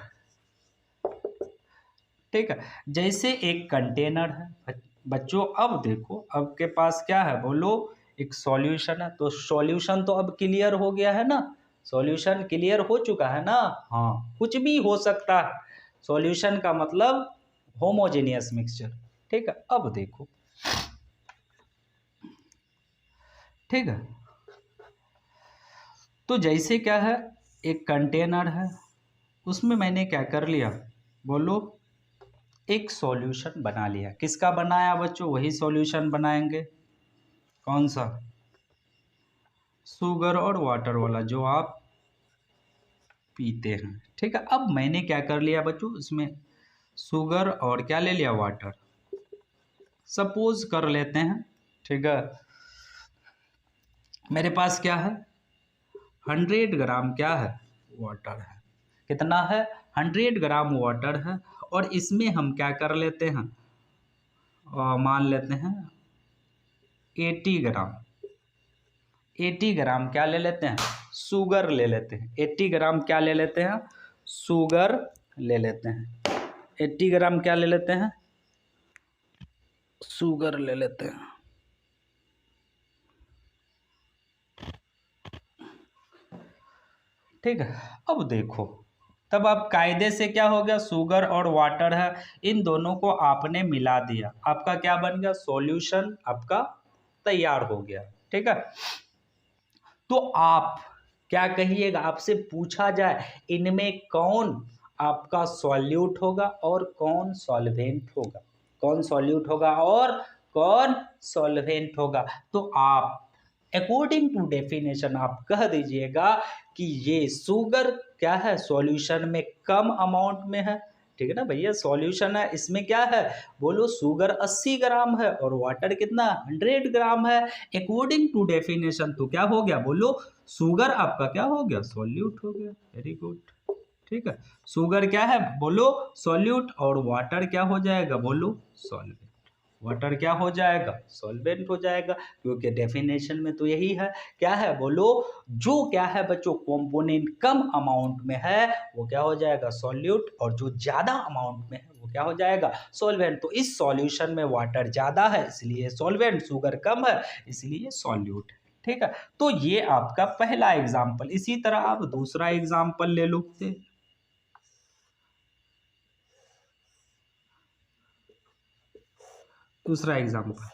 ठीक है, जैसे एक कंटेनर है बच्चों। अब देखो, अब के पास क्या है? बोलो, एक सॉल्यूशन है। तो सॉल्यूशन तो अब क्लियर हो गया है ना? सॉल्यूशन क्लियर हो चुका है ना? हाँ, कुछ भी हो सकता है। सॉल्यूशन का मतलब होमोजेनियस मिक्सचर। ठीक है, अब देखो, ठीक है, तो जैसे क्या है, एक कंटेनर है, उसमें मैंने क्या कर लिया? बोलो, एक सॉल्यूशन बना लिया। किसका बनाया बच्चों? वही सॉल्यूशन बनाएंगे। कौन सा? शुगर और वाटर वाला, जो आप पीते हैं। ठीक है, अब मैंने क्या कर लिया बच्चों? उसमें शुगर और क्या ले लिया? वाटर। सपोज कर लेते हैं, ठीक है, मेरे पास क्या है? 100 ग्राम क्या है? वाटर है। कितना है? 100 ग्राम वाटर है। और इसमें हम क्या कर लेते हैं? मान लेते हैं 80 ग्राम क्या ले लेते हैं? शुगर ले लेते हैं। 80 ग्राम क्या ले लेते हैं? शुगर ले लेते हैं। 80 ग्राम क्या ले लेते हैं? शुगर ले लेते हैं। ठीक है, अब देखो, तब अब कायदे से क्या हो गया? शुगर और वाटर है, इन दोनों को आपने मिला दिया, आपका क्या बन गया? सॉल्यूशन आपका तैयार हो गया। ठीक है, तो आप क्या कहिएगा? आपसे पूछा जाए इनमें कौन आपका सॉल्यूट होगा और कौन सॉल्वेंट होगा? कौन सॉल्यूट होगा और कौन सॉल्वेंट होगा? तो आप अकॉर्डिंग टू डेफिनेशन आप कह दीजिएगा कि ये शुगर क्या है? सॉल्यूशन में कम अमाउंट में है। ठीक है ना भैया, सॉल्यूशन है, इसमें क्या है? बोलो, शुगर 80 ग्राम है और वाटर कितना? 100 ग्राम है। अकॉर्डिंग टू डेफिनेशन तो क्या हो गया? बोलो, शुगर आपका क्या हो गया? सॉल्यूट हो गया। Very good. ठीक है, शुगर क्या है? बोलो, सॉल्यूट। और वाटर क्या हो जाएगा? बोलो, सॉल्वेंट। वाटर क्या हो जाएगा? सॉल्वेंट हो जाएगा, क्योंकि डेफिनेशन में तो यही है। क्या है? बोलो, जो क्या है बच्चों, कंपोनेंट कम अमाउंट में है वो क्या हो जाएगा? सॉल्यूट। और जो ज्यादा अमाउंट में है वो क्या हो जाएगा? सॉल्वेंट। तो इस सॉल्यूशन में वाटर ज्यादा है इसलिए सॉल्वेंट, शुगर कम है इसलिए सॉल्यूट। ठीक है, तो ये आपका पहला एग्जाम्पल। इसी तरह आप दूसरा एग्जाम्पल ले लो। दूसरा एग्जाम्पल,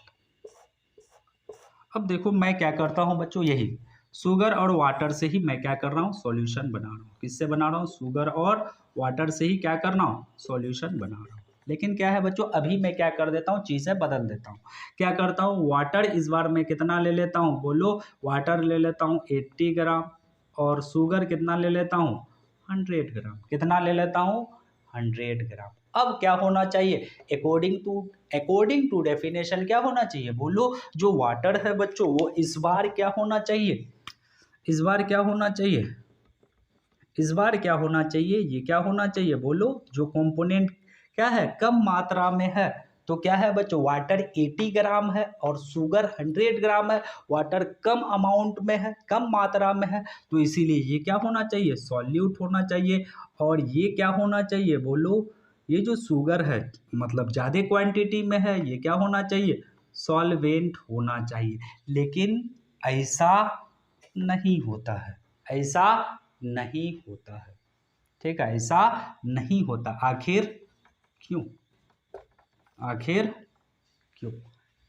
अब देखो मैं क्या करता हूं बच्चों, यही शुगर और वाटर से ही मैं क्या कर रहा हूँ, सॉल्यूशन बना रहा हूँ। किससे बना रहा हूँ, शुगर और वाटर से ही क्या कर रहा हूँ, सॉल्यूशन बना रहा हूँ। लेकिन क्या है बच्चों, अभी मैं क्या कर देता हूँ, चीज़ें बदल देता हूँ। क्या करता हूँ, वाटर इस बार मैं कितना ले लेता हूँ, बोलो, वाटर ले लेता हूँ 80 ग्राम और शुगर कितना ले लेता हूँ, 100 ग्राम। कितना ले लेता हूँ, 100 ग्राम। अब क्या होना चाहिए, अकॉर्डिंग टू डेफिनेशन क्या होना चाहिए, बोलो, जो वाटर है बच्चों वो इस बार क्या होना चाहिए, इस बार क्या होना चाहिए, इस बार क्या होना चाहिए, ये क्या होना चाहिए, बोलो, जो कंपोनेंट क्या है, कम मात्रा में है। तो क्या है बच्चों, वाटर 80 ग्राम है और शुगर 100 ग्राम है। वाटर कम अमाउंट में है, कम मात्रा में है, तो इसीलिए ये क्या होना चाहिए, सॉल्यूट होना चाहिए। और ये क्या होना चाहिए, बोलो, ये जो शुगर है मतलब ज़्यादा क्वांटिटी में है, ये क्या होना चाहिए, सॉल्वेंट होना चाहिए। लेकिन ऐसा नहीं होता है, ऐसा नहीं होता है, ठीक है, ऐसा नहीं होता। आखिर क्यों, आखिर क्यों,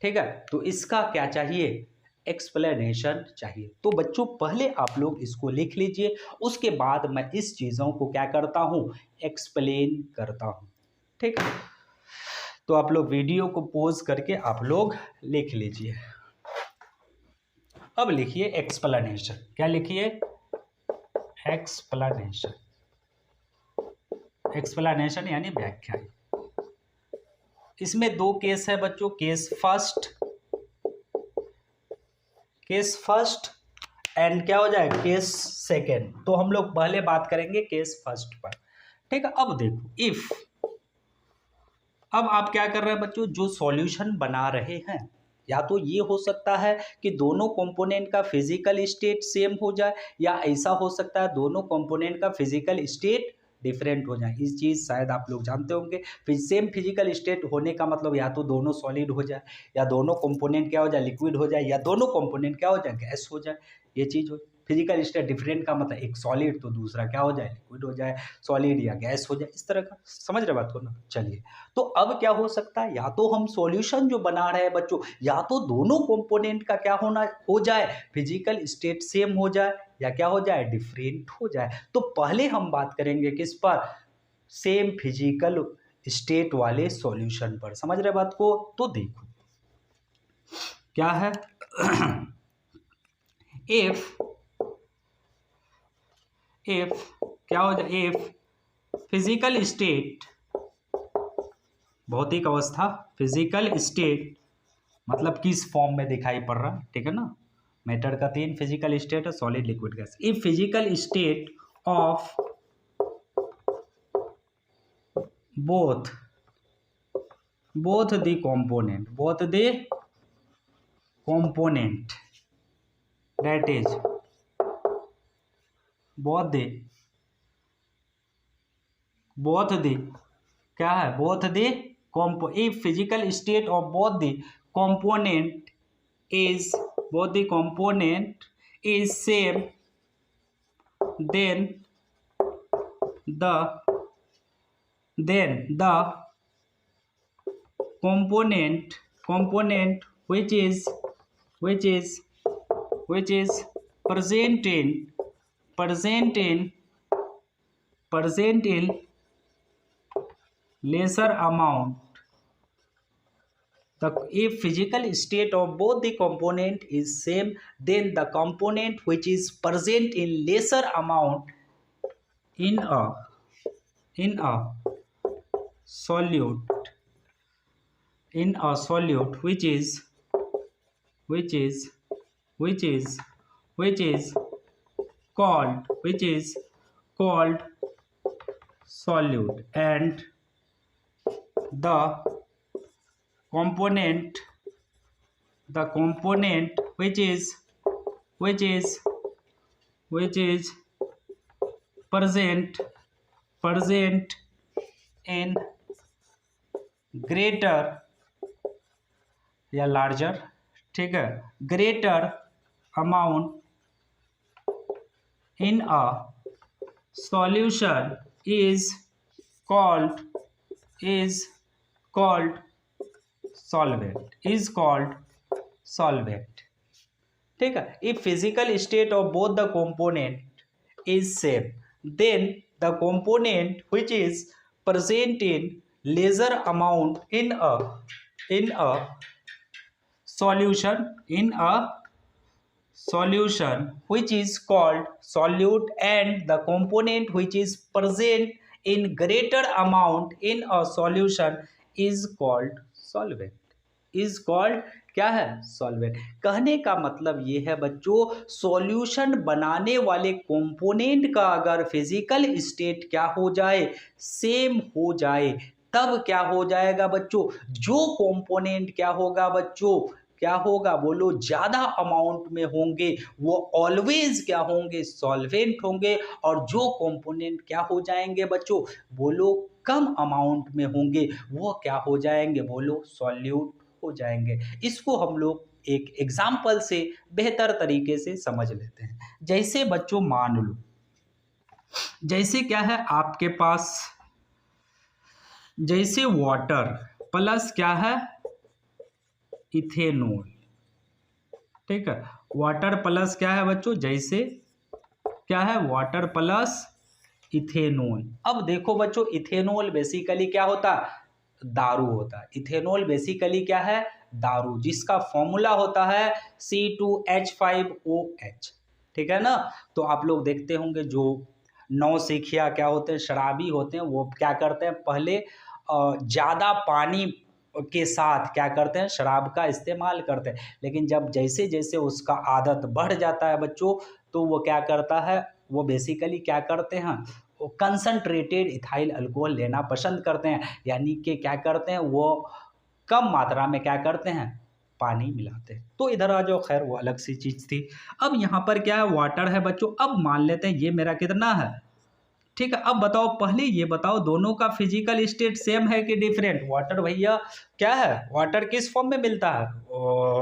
ठीक है। तो इसका क्या चाहिए, एक्सप्लेनेशन चाहिए। तो बच्चों पहले आप लोग इसको लिख लीजिए, उसके बाद मैं इस चीज़ों को क्या करता हूँ, एक्सप्लेन करता हूँ, ठीक है। तो आप लोग वीडियो को पॉज करके आप लोग लिख लीजिए। अब लिखिए एक्सप्लेनेशन, क्या लिखिए, एक्सप्लेनेशन, एक्सप्लेनेशन यानी व्याख्या। इसमें दो केस है बच्चों, केस फर्स्ट एंड क्या हो जाए, केस सेकेंड। तो हम लोग पहले बात करेंगे केस फर्स्ट पर, ठीक है। अब देखो, इफ, अब आप क्या कर रहे हैं बच्चों, जो सॉल्यूशन बना रहे हैं, या तो ये हो सकता है कि दोनों कंपोनेंट का फिजिकल स्टेट सेम हो जाए, या ऐसा हो सकता है दोनों कंपोनेंट का फिजिकल स्टेट डिफरेंट हो जाए। इस चीज़ शायद आप लोग जानते होंगे, फिर सेम फिजिकल स्टेट होने का मतलब या तो दोनों सॉलिड हो जाए, या दोनों कंपोनेंट क्या हो जाए, लिक्विड हो जाए, या दोनों कंपोनेंट क्या हो जाए, गैस हो जाए। ये चीज़ हो, फिजिकल स्टेट डिफरेंट का मतलब एक सॉलिड तो दूसरा क्या हो जाए, लिक्विड हो जाए, सॉलिड या गैस हो जाए, इस तरह का। समझ रहे बात को ना, चलिए। तो अब क्या हो सकता है, या तो हम सॉल्यूशन जो बना रहे हैं बच्चों, या तो दोनों कंपोनेंट का क्या होना हो जाए, फिजिकल स्टेट सेम हो जाए, या क्या हो जाए, डिफरेंट हो जाए। तो पहले हम बात करेंगे किस पर, सेम फिजिकल स्टेट वाले सॉल्यूशन पर। समझ रहे बात को, तो देखो क्या है, इफ क्या हो जाए, इफ फिजिकल स्टेट, भौतिक अवस्था, फिजिकल स्टेट मतलब किस फॉर्म में दिखाई पड़ रहा है, ठीक है ना। मैटर का 3 फिजिकल स्टेट है, solid, liquid, gas. If physical state of both the component, that is both the क्या है, if physical state of both the component is same, then the component which is present in lesser amount, if physical state of both the component is same, then the component which is present in lesser amount in a solute which is called solute, and the component which is present in greater या larger, ठीक है, greater amount in a solution is called solvent, ठीक है। If physical state of both the component is same then the component which is present in lesser amount in a solution which is called solute and the component which is present in greater amount in a solution is called solvent क्या है? Solvent. कहने का मतलब ये है बच्चों, solution बनाने वाले कंपोनेंट का अगर फिजिकल स्टेट क्या हो जाए, सेम हो जाए, तब क्या हो जाएगा बच्चों, जो कंपोनेंट क्या होगा बच्चों, क्या होगा बोलो, ज्यादा अमाउंट में होंगे वो ऑलवेज क्या होंगे, सॉल्वेंट होंगे, और जो कंपोनेंट क्या हो जाएंगे बच्चों बोलो, कम अमाउंट में होंगे वो क्या हो जाएंगे बोलो, सॉल्यूट हो जाएंगे। इसको हम लोग एक एग्जाम्पल से बेहतर तरीके से समझ लेते हैं। जैसे बच्चों मान लो, जैसे क्या है आपके पास, जैसे वाटर प्लस क्या है, इथेनॉल, ठीक है। वाटर प्लस क्या है बच्चों, जैसे क्या है, वाटर प्लस इथेनॉल। अब देखो बच्चों, इथेनॉल बेसिकली क्या होता है, दारू होता है। इथेनॉल बेसिकली क्या है, दारू, जिसका फॉर्मूला होता है C2H5OH, ठीक है ना। तो आप लोग देखते होंगे जो नौसिखिया क्या होते हैं, शराबी होते हैं, वो क्या करते हैं, पहले ज़्यादा पानी के साथ क्या करते हैं, शराब का इस्तेमाल करते हैं, लेकिन जब जैसे जैसे उसका आदत बढ़ जाता है बच्चों, तो वो क्या करता है, वो बेसिकली क्या करते हैं, वो कंसंट्रेटेड इथाइल अल्कोहल लेना पसंद करते हैं, यानी कि क्या करते हैं, वो कम मात्रा में क्या करते हैं, पानी मिलाते हैं। तो इधर आ जाओ, खैर वो अलग सी चीज़ थी। अब यहाँ पर क्या है, वाटर है बच्चों। अब मान लेते हैं ये मेरा कितना है, ठीक है। अब बताओ, पहले ये बताओ, दोनों का फिजिकल स्टेट सेम है कि डिफरेंट। वाटर भैया क्या है, वाटर किस फॉर्म में मिलता है,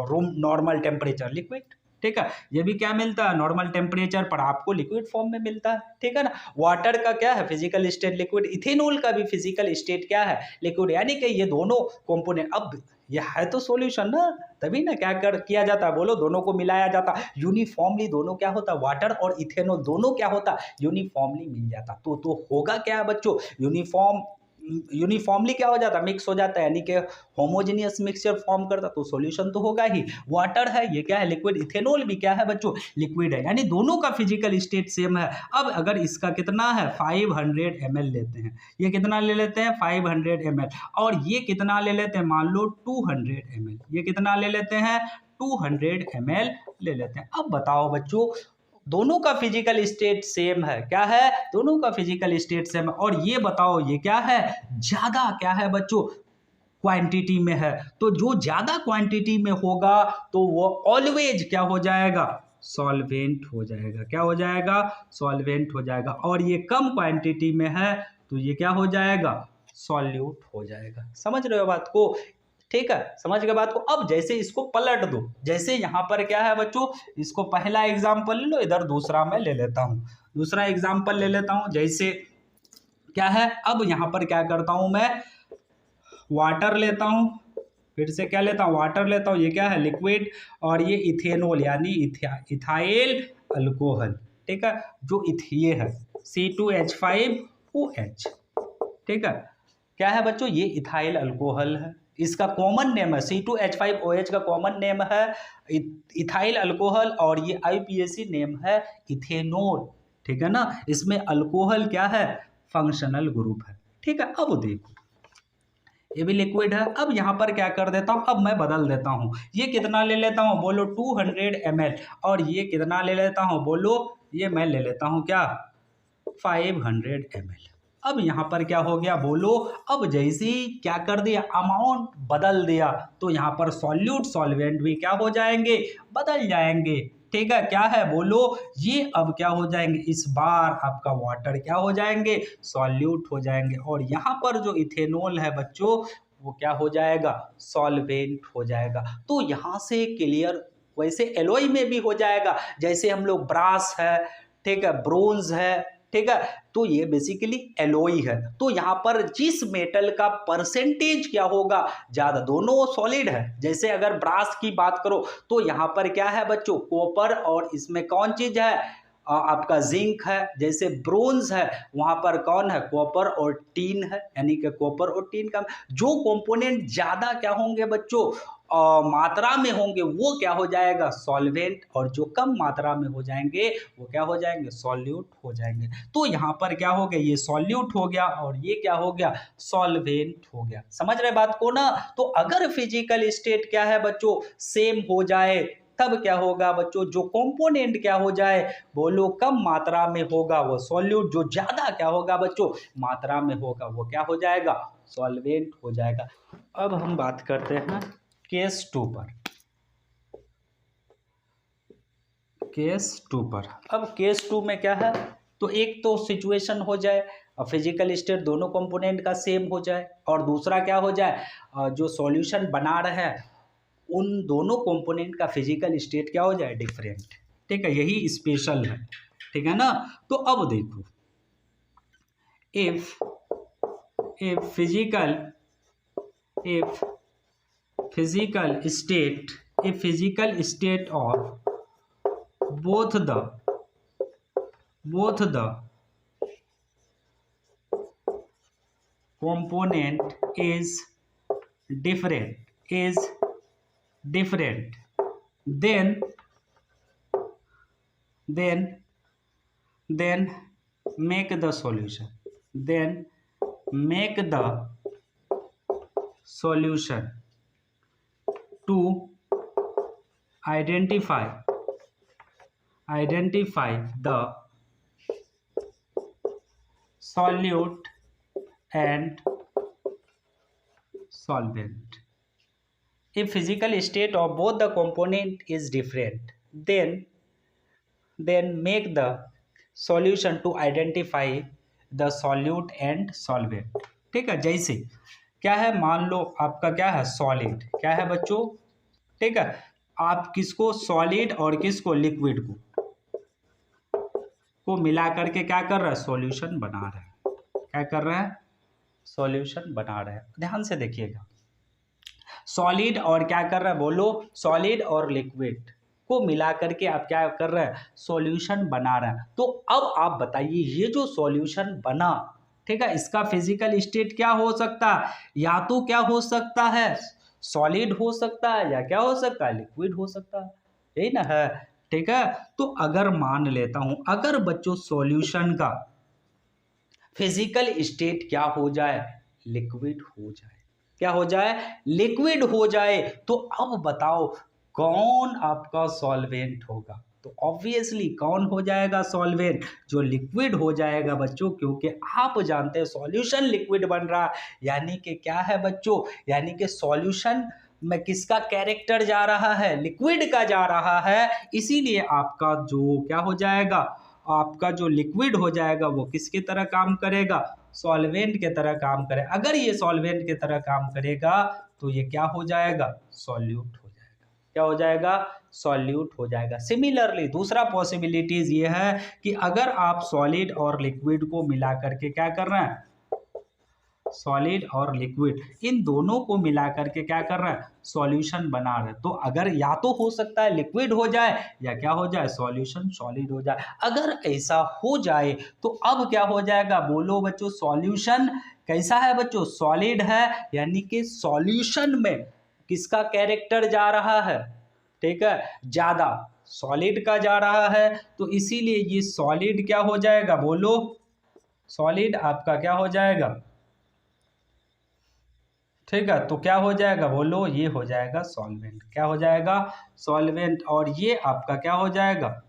रूम नॉर्मल टेम्परेचर लिक्विड, ठीक है। ये भी क्या मिलता है, नॉर्मल टेम्परेचर पर आपको लिक्विड फॉर्म में मिलता है, ठीक है ना। वाटर का क्या है, फिजिकल स्टेट लिक्विड, इथेनॉल का भी फिजिकल स्टेट क्या है, लिक्विड, यानी कि ये दोनों कंपोनेंट, अब ये है तो सॉल्यूशन ना, तभी ना क्या किया जाता है बोलो, दोनों को मिलाया जाता है यूनिफॉर्मली, दोनों क्या होता है, वाटर और इथेनॉल दोनों क्या होता है, यूनिफॉर्मली मिल जाता। तो होगा क्या है बच्चों, यूनिफॉर्मली क्या हो जाता, मिक्स हो जाता है, यानी कि होमोजेनियस मिक्सचर फॉर्म करता, तो सॉल्यूशन तो होगा ही। वाटर है, ये क्या है, लिक्विड, इथेनॉल भी क्या है बच्चों, लिक्विड है, यानी दोनों का फिजिकल स्टेट सेम है। अब अगर इसका कितना है, 500 ml लेते हैं, ये कितना ले लेते हैं, 500 ml, और ये कितना ले लेते हैं, मान लो 200 ml, ये कितना ले लेते हैं, 200 ml ले लेते हैं। अब बताओ बच्चों, दोनों का फिजिकल स्टेट सेम है, क्या है, दोनों का फिजिकल स्टेट सेम है, और ये बताओ ये क्या है, ज्यादा क्या है बच्चों, क्वांटिटी में है। तो जो ज्यादा क्वांटिटी में होगा तो वो ऑलवेज क्या हो जाएगा, सॉल्वेंट हो जाएगा, क्या हो जाएगा, सॉल्वेंट हो जाएगा। और ये कम क्वांटिटी में है तो ये क्या हो जाएगा, सॉल्यूट हो जाएगा। समझ रहे हो बात को, ठीक है, समझ गए बात को। अब जैसे इसको पलट दो, जैसे यहाँ पर क्या है बच्चों, इसको पहला एग्जाम्पल ले लो, इधर दूसरा मैं ले लेता हूँ, दूसरा एग्जाम्पल ले लेता हूँ। जैसे क्या है, अब यहाँ पर क्या करता हूँ मैं, वाटर लेता हूँ, फिर से क्या लेता हूँ, वाटर लेता हूँ, ये क्या है, लिक्विड, और ये इथेनॉल यानी इथाइल अल्कोहल, ठीक है, जो ये है C2H5OH, ठीक है। क्या है बच्चों, ये इथाइल अल्कोहल है, इसका कॉमन नेम है C2H5OH का कॉमन नेम है इथाइल अल्कोहल, और ये IUPAC नेम है इथेनॉल, ठीक है ना। इसमें अल्कोहल क्या है, फंक्शनल ग्रुप है, ठीक है। अब देखो ये भी लिक्विड है। अब यहाँ पर क्या कर देता हूँ, अब मैं बदल देता हूँ, ये कितना ले लेता हूँ बोलो, 200 ml, और ये कितना ले लेता हूँ बोलो, ये मैं ले लेता हूँ क्या, 500 ml। अब यहाँ पर क्या हो गया बोलो, अब जैसे ही क्या कर दिया, अमाउंट बदल दिया, तो यहाँ पर सॉल्यूट सॉल्वेंट भी क्या हो जाएंगे, बदल जाएंगे, ठीक है। क्या है बोलो, ये अब क्या हो जाएंगे, इस बार आपका वाटर क्या हो जाएंगे, सॉल्यूट हो जाएंगे, और यहाँ पर जो इथेनॉल है बच्चों वो क्या हो जाएगा, सॉल्वेंट हो जाएगा। तो यहाँ से क्लियर, वैसे एलॉय में भी हो जाएगा, जैसे हम लोग ब्रास है, ठीक है, ब्रोंज है, ठीक है। तो ये बेसिकली एलॉय है। तो यहाँ पर जिस मेटल का परसेंटेज क्या होगा ज्यादा, दोनों सॉलिड है। जैसे अगर ब्रास की बात करो तो यहाँ पर क्या है बच्चों, कॉपर, और इसमें कौन चीज है आपका जिंक है। जैसे ब्रोंज है वहां पर कौन है, कॉपर और टीन है, यानी कि कॉपर और टीन का जो कंपोनेंट ज्यादा क्या होंगे बच्चों मात्रा में होंगे वो क्या हो जाएगा सॉल्वेंट, और जो कम मात्रा में हो जाएंगे वो क्या हो जाएंगे सॉल्यूट हो जाएंगे। तो यहाँ पर क्या हो गया, ये सॉल्यूट हो गया और ये क्या हो गया सॉल्वेंट हो गया। समझ रहे बात को ना। तो अगर फिजिकल स्टेट क्या है बच्चों सेम हो जाए तब क्या होगा बच्चों, जो कंपोनेंट क्या हो जाए बोलो कम मात्रा में होगा वो सॉल्यूट, जो ज्यादा क्या होगा बच्चों मात्रा में होगा वो क्या हो जाएगा सॉल्वेंट हो जाएगा। अब हम बात करते हैं केस 2 पर। केस 2 पर, अब केस 2 में क्या है, तो एक तो सिचुएशन हो जाए फिजिकल स्टेट दोनों कंपोनेंट का सेम हो जाए, और दूसरा क्या हो जाए जो सॉल्यूशन बना रहे हैं उन दोनों कंपोनेंट का फिजिकल स्टेट क्या हो जाए डिफरेंट। ठीक है, यही स्पेशल है। ठीक है ना। तो अब देखो, if physical state of both the component is different, then make the solution, to identify the solute and solvent. If physical state of both the component is different, then make the solution to identify the solute and solvent. ठीक है, जैसे क्या है, मान लो आपका क्या है solid, क्या है बच्चों, ठीक है, आप किसको सॉलिड और किसको लिक्विड को मिला करके क्या कर रहा है सॉल्यूशन बना रहा है, क्या कर रहा है सॉल्यूशन बना रहा है। ध्यान से देखिएगा, सॉलिड और क्या कर रहा है बोलो, सॉलिड और लिक्विड को मिला करके आप क्या कर रहे हैं सॉल्यूशन बना रहे हैं। तो अब आप बताइए ये जो सॉल्यूशन बना, ठीक है, इसका फिजिकल स्टेट क्या हो सकता है, या तो क्या हो सकता है सॉलिड हो सकता है, या क्या हो सकता है लिक्विड हो सकता है, यही ना है। ठीक है, तो अगर मान लेता हूं अगर बच्चों सॉल्यूशन का फिजिकल स्टेट क्या हो जाए लिक्विड हो जाए, क्या हो जाए लिक्विड हो जाए, तो अब बताओ कौन आपका सॉल्वेंट होगा। तो ऑब्वियसली कौन हो जाएगा सॉल्वेंट, जो लिक्विड हो जाएगा बच्चों, क्योंकि आप जानते हैं सॉल्यूशन लिक्विड बन रहा है, यानी कि क्या है बच्चों, यानी कि सॉल्यूशन में किसका कैरेक्टर जा रहा है लिक्विड का जा रहा है, इसीलिए आपका जो क्या हो जाएगा आपका जो लिक्विड हो जाएगा वो किसकी तरह काम करेगा सॉल्वेंट के तरह काम करे। अगर ये सॉल्वेंट के तरह काम करेगा तो ये क्या हो जाएगा सॉल्यूट हो जाएगा, क्या हो जाएगा सॉल्यूट हो जाएगा। सिमिलरली दूसरा पॉसिबिलिटीज ये है कि अगर आप सॉलिड और लिक्विड को मिला करके क्या कर रहे हैं सॉलिड और लिक्विड इन दोनों को मिला करके क्या कर रहा है सॉल्यूशन बना रहे हैं, तो अगर या तो हो सकता है लिक्विड हो जाए या क्या हो जाए सॉल्यूशन सॉलिड हो जाए। अगर ऐसा हो जाए तो अब क्या हो जाएगा बोलो बच्चों, सॉल्यूशन कैसा है बच्चों सॉलिड है, यानी कि सॉल्यूशन में किसका कैरेक्टर जा रहा है, ठीक है ज्यादा सॉलिड का जा रहा है, तो इसीलिए ये सॉलिड क्या हो जाएगा बोलो, सॉलिड आपका क्या हो जाएगा, ठीक है, तो क्या हो जाएगा बोलो ये हो जाएगा सॉल्वेंट, क्या हो जाएगा सॉल्वेंट, और ये आपका क्या हो जाएगा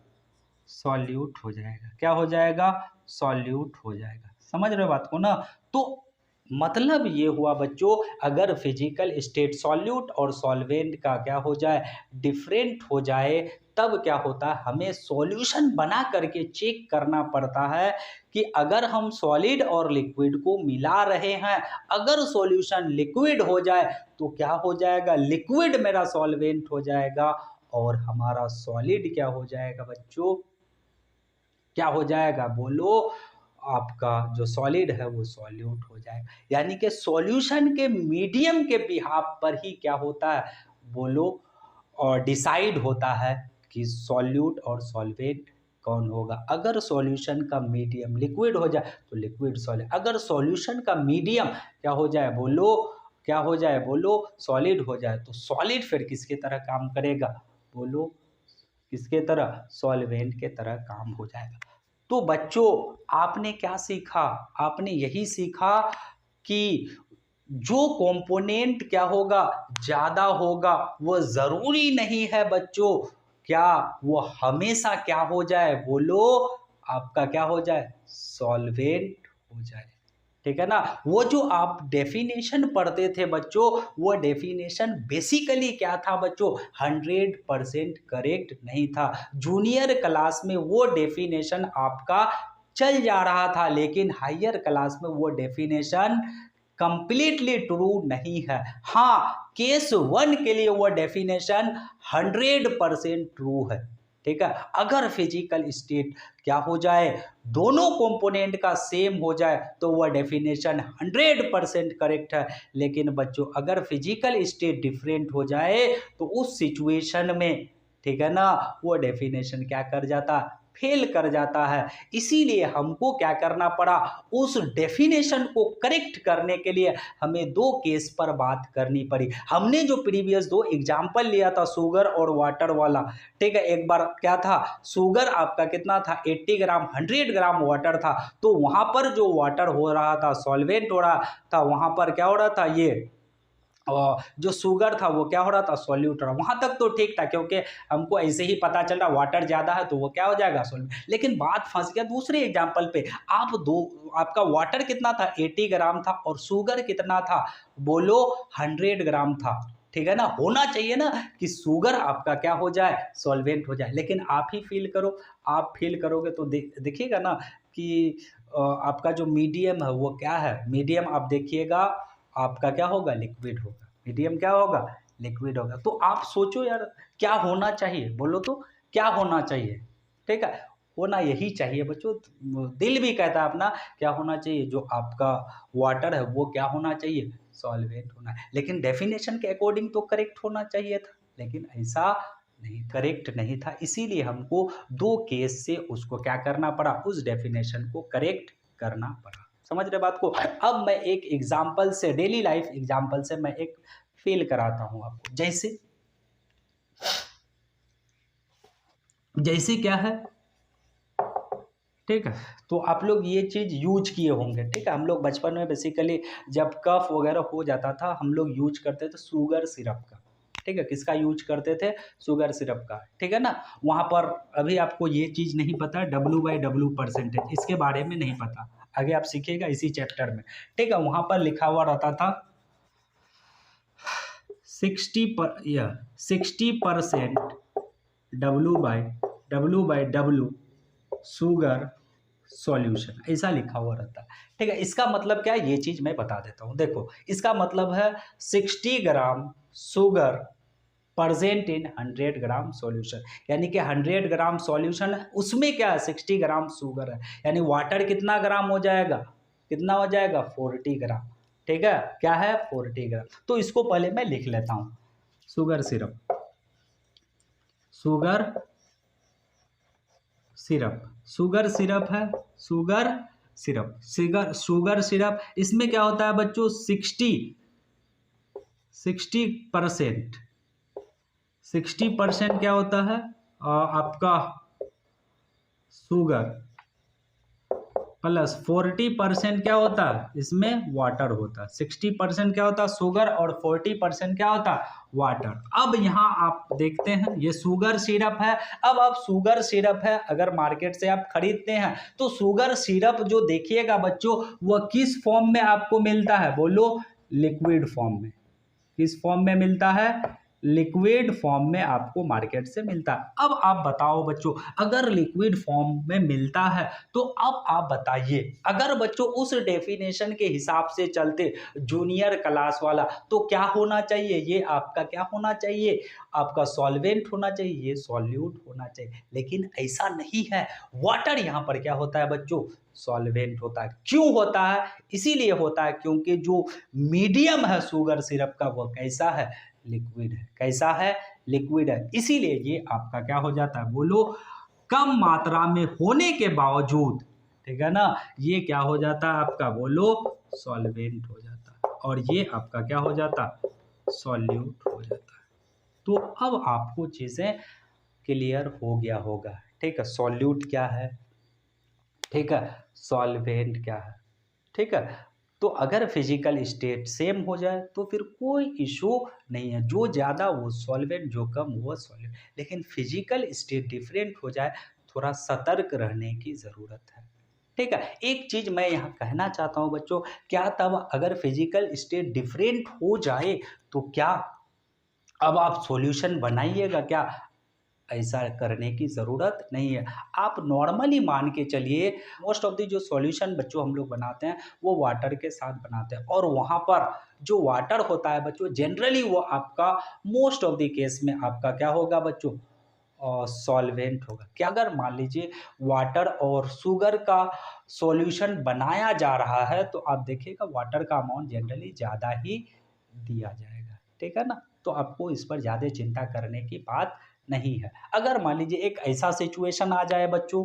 सॉल्यूट हो जाएगा, क्या हो जाएगा सॉल्यूट हो जाएगा। समझ रहे हो बात को ना। तो मतलब ये हुआ बच्चों, अगर फिजिकल स्टेट सॉल्यूट और सॉल्वेंट का क्या हो जाए डिफरेंट हो जाए, तब क्या होता है हमें सॉल्यूशन बना करके चेक करना पड़ता है कि अगर हम सॉलिड और लिक्विड को मिला रहे हैं, अगर सॉल्यूशन लिक्विड हो जाए तो क्या हो जाएगा लिक्विड मेरा सॉल्वेंट हो जाएगा और हमारा सॉलिड क्या हो जाएगा बच्चों, क्या हो जाएगा, बोलो, आपका जो सॉलिड है वो सॉल्यूट हो जाएगा। यानी कि सॉल्यूशन के मीडियम के बिहाफ पर ही क्या होता है, बोलो, और डिसाइड होता है कि सॉल्यूट और सॉल्वेंट कौन होगा। अगर सॉल्यूशन का मीडियम लिक्विड हो जाए तो लिक्विड सॉलिड, अगर सॉल्यूशन का मीडियम क्या हो जाए, बोलो, क्या हो जाए, बोलो, सॉलिड हो जाए, तो सॉलिड फिर किसके तरह काम करेगा, बोलो, किसके तरह, सॉल्वेंट के तरह काम हो जाएगा। तो बच्चों आपने क्या सीखा, आपने यही सीखा कि जो कंपोनेंट क्या होगा, ज़्यादा होगा, वो ज़रूरी नहीं है बच्चों क्या वो हमेशा क्या हो जाए, बोलो, आपका क्या हो जाए, सॉल्वेंट हो जाए। ठीक है ना। वो जो आप डेफिनेशन पढ़ते थे बच्चों, वो डेफिनेशन बेसिकली क्या था बच्चों, 100% करेक्ट नहीं था। जूनियर क्लास में वो डेफिनेशन आपका चल जा रहा था, लेकिन हायर क्लास में वो डेफिनेशन कंप्लीटली ट्रू नहीं है। हाँ, केस 1 के लिए वो डेफिनेशन 100% ट्रू है। ठीक है, अगर फिजिकल स्टेट क्या हो जाए, दोनों कंपोनेंट का सेम हो जाए तो वह डेफिनेशन 100% करेक्ट है। लेकिन बच्चों अगर फिजिकल स्टेट डिफरेंट हो जाए तो उस सिचुएशन में, ठीक है ना, वो डेफिनेशन क्या कर जाता, फेल कर जाता है। इसीलिए हमको क्या करना पड़ा, उस डेफिनेशन को करेक्ट करने के लिए हमें दो केस पर बात करनी पड़ी। हमने जो प्रीवियस दो एग्जाम्पल लिया था शुगर और वाटर वाला, ठीक है, एक बार क्या था, शुगर आपका कितना था, 80 ग्राम, 100 ग्राम वाटर था, तो वहां पर जो वाटर हो रहा था, सॉल्वेंट हो रहा था, वहां पर क्या हो रहा था, ये और जो शुगर था वो क्या हो रहा था, सॉल्यूट रहा। वहां तक तो ठीक था, क्योंकि हमको ऐसे ही पता चल रहा वाटर ज्यादा है तो वो क्या हो जाएगा, सॉल्यूट। लेकिन बात फंस गया दूसरे एग्जाम्पल पे। आप दो, आपका वाटर कितना था, 80 ग्राम था, और शुगर कितना था, बोलो, 100 ग्राम था। ठीक है ना, होना चाहिए ना कि शुगर आपका क्या हो जाए, सॉल्वेंट हो जाए। लेकिन आप ही फील करो, आप फील करोगे तो देखिएगा ना कि आपका जो मीडियम है वो क्या है, मीडियम आप देखिएगा आपका क्या होगा, लिक्विड होगा। मीडियम क्या होगा, लिक्विड होगा। तो आप सोचो यार क्या होना चाहिए, बोलो तो क्या होना चाहिए। ठीक है, होना यही चाहिए बच्चों, दिल भी कहता है अपना, क्या होना चाहिए, जो आपका वाटर है वो क्या होना चाहिए, सॉल्वेंट होना है। लेकिन डेफिनेशन के अकॉर्डिंग तो करेक्ट होना चाहिए था, लेकिन ऐसा नहीं, करेक्ट नहीं था। इसीलिए हमको दो केस से उसको क्या करना पड़ा, उस डेफिनेशन को करेक्ट करना पड़ा। समझ रहे बात को। अब मैं एक एग्जाम्पल से, डेली लाइफ एग्जाम्पल से मैं एक फील कराता हूं आपको। जैसे जैसे क्या है, ठीक है, तो आप लोग ये चीज यूज किए होंगे। ठीक है, हम लोग बचपन में बेसिकली जब कफ वगैरह हो जाता था, हम लोग यूज करते थे शुगर सिरप का। ठीक है, किसका यूज करते थे, शुगर सिरप का। ठीक है ना, वहां पर अभी आपको ये चीज नहीं पता, W/W परसेंटेज, इसके बारे में नहीं पता, आगे आप सीखिएगा इसी चैप्टर में। ठीक है, वहां पर लिखा हुआ रहता था 60% W/W शुगर सॉल्यूशन, ऐसा लिखा हुआ रहता है। ठीक है, इसका मतलब क्या है, ये चीज मैं बता देता हूं। देखो, इसका मतलब है 60 gram sugar present in 100 gram solution. यानी कि 100 ग्राम सॉल्यूशन है, उसमें क्या है, 60 ग्राम शुगर है। यानी वाटर कितना ग्राम हो जाएगा, कितना हो जाएगा, 40 ग्राम। ठीक है, क्या है, 40 ग्राम। तो इसको पहले मैं लिख लेता हूं, sugar syrup, sugar syrup, sugar syrup है, शुगर सिरप, शुगर सिरप। इसमें क्या होता है बच्चों, 60% 60% क्या होता है, आपका शुगर प्लस 40% क्या होता है, इसमें वाटर होता है। 60% क्या होता है, शुगर, और 40% क्या होता है, वाटर। अब यहाँ आप देखते हैं ये शुगर सिरप है। अब आप शुगर सिरप है अगर मार्केट से आप खरीदते हैं तो शुगर सिरप जो देखिएगा बच्चों, वह किस फॉर्म में आपको मिलता है, बोलो, लिक्विड फॉर्म में। किस फॉर्म में मिलता है, लिक्विड फॉर्म में आपको मार्केट से मिलता है। अब आप बताओ बच्चों, अगर लिक्विड फॉर्म में मिलता है तो अब आप बताइए, अगर बच्चों उस डेफिनेशन के हिसाब से चलते जूनियर क्लास वाला, तो क्या होना चाहिए, ये आपका क्या होना चाहिए, आपका सॉल्वेंट होना चाहिए, ये सॉल्यूट होना चाहिए। लेकिन ऐसा नहीं है, वाटर यहाँ पर क्या होता है बच्चों, सॉल्वेंट होता है। क्यों होता है, इसीलिए होता है क्योंकि जो मीडियम है शुगर सिरप का वो कैसा है, लिक्विड है। कैसा है, लिक्विड है। इसीलिए ये आपका क्या हो जाता है, बोलो, कम मात्रा में होने के बावजूद, ठीक है ना, ये क्या हो जाता है आपका, बोलो, सॉल्वेंट हो जाता है, और ये आपका क्या हो जाता है, सॉल्यूट हो जाता है। तो अब आपको चीजें क्लियर हो गया होगा, ठीक है, सॉल्यूट क्या है, ठीक है, सॉल्वेंट क्या है, ठीक है। तो अगर फिजिकल स्टेट सेम हो जाए तो फिर कोई इशू नहीं है, जो ज़्यादा वो सॉल्वेंट, जो कम वो सॉल्वेंट। लेकिन फिजिकल स्टेट डिफरेंट हो जाए, थोड़ा सतर्क रहने की ज़रूरत है, ठीक है। एक चीज़ मैं यहाँ कहना चाहता हूँ बच्चों, क्या तब अगर फिजिकल स्टेट डिफरेंट हो जाए तो क्या अब आप सॉल्यूशन बनाइएगा क्या, ऐसा करने की ज़रूरत नहीं है। आप नॉर्मली मान के चलिए, मोस्ट ऑफ द जो सॉल्यूशन बच्चों हम लोग बनाते हैं वो वाटर के साथ बनाते हैं, और वहाँ पर जो वाटर होता है बच्चों, जनरली वो आपका मोस्ट ऑफ द केस में आपका क्या होगा बच्चों, सॉल्वेंट होगा। क्या अगर मान लीजिए वाटर और शुगर का सॉल्यूशन बनाया जा रहा है तो आप देखिएगा वाटर का अमाउंट जनरली ज़्यादा ही दिया जाएगा, ठीक है ना। तो आपको इस पर ज़्यादा चिंता करने की बात नहीं है। अगर मान लीजिए एक ऐसा सिचुएशन आ जाए बच्चों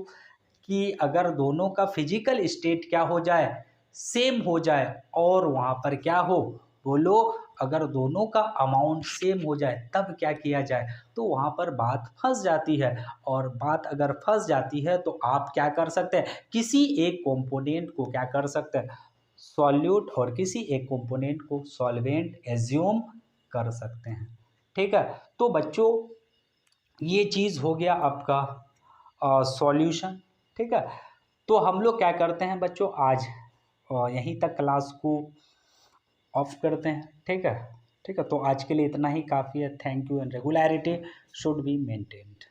कि अगर दोनों का फिजिकल स्टेट क्या हो जाए, सेम हो जाए, और वहाँ पर क्या हो, बोलो, अगर दोनों का अमाउंट सेम हो जाए तब क्या किया जाए, तो वहाँ पर बात फंस जाती है। और बात अगर फंस जाती है तो आप क्या कर सकते हैं, किसी एक कंपोनेंट को क्या कर सकते हैं, सॉल्यूट, और किसी एक कंपोनेंट को सॉल्वेंट एज्यूम कर सकते हैं, ठीक है। तो बच्चों ये चीज़ हो गया आपका सॉल्यूशन, ठीक है। तो हम लोग क्या करते हैं बच्चों, आज यहीं तक क्लास को ऑफ करते हैं, ठीक है। ठीक है, तो आज के लिए इतना ही काफ़ी है। Thank you, and regularity should be maintained.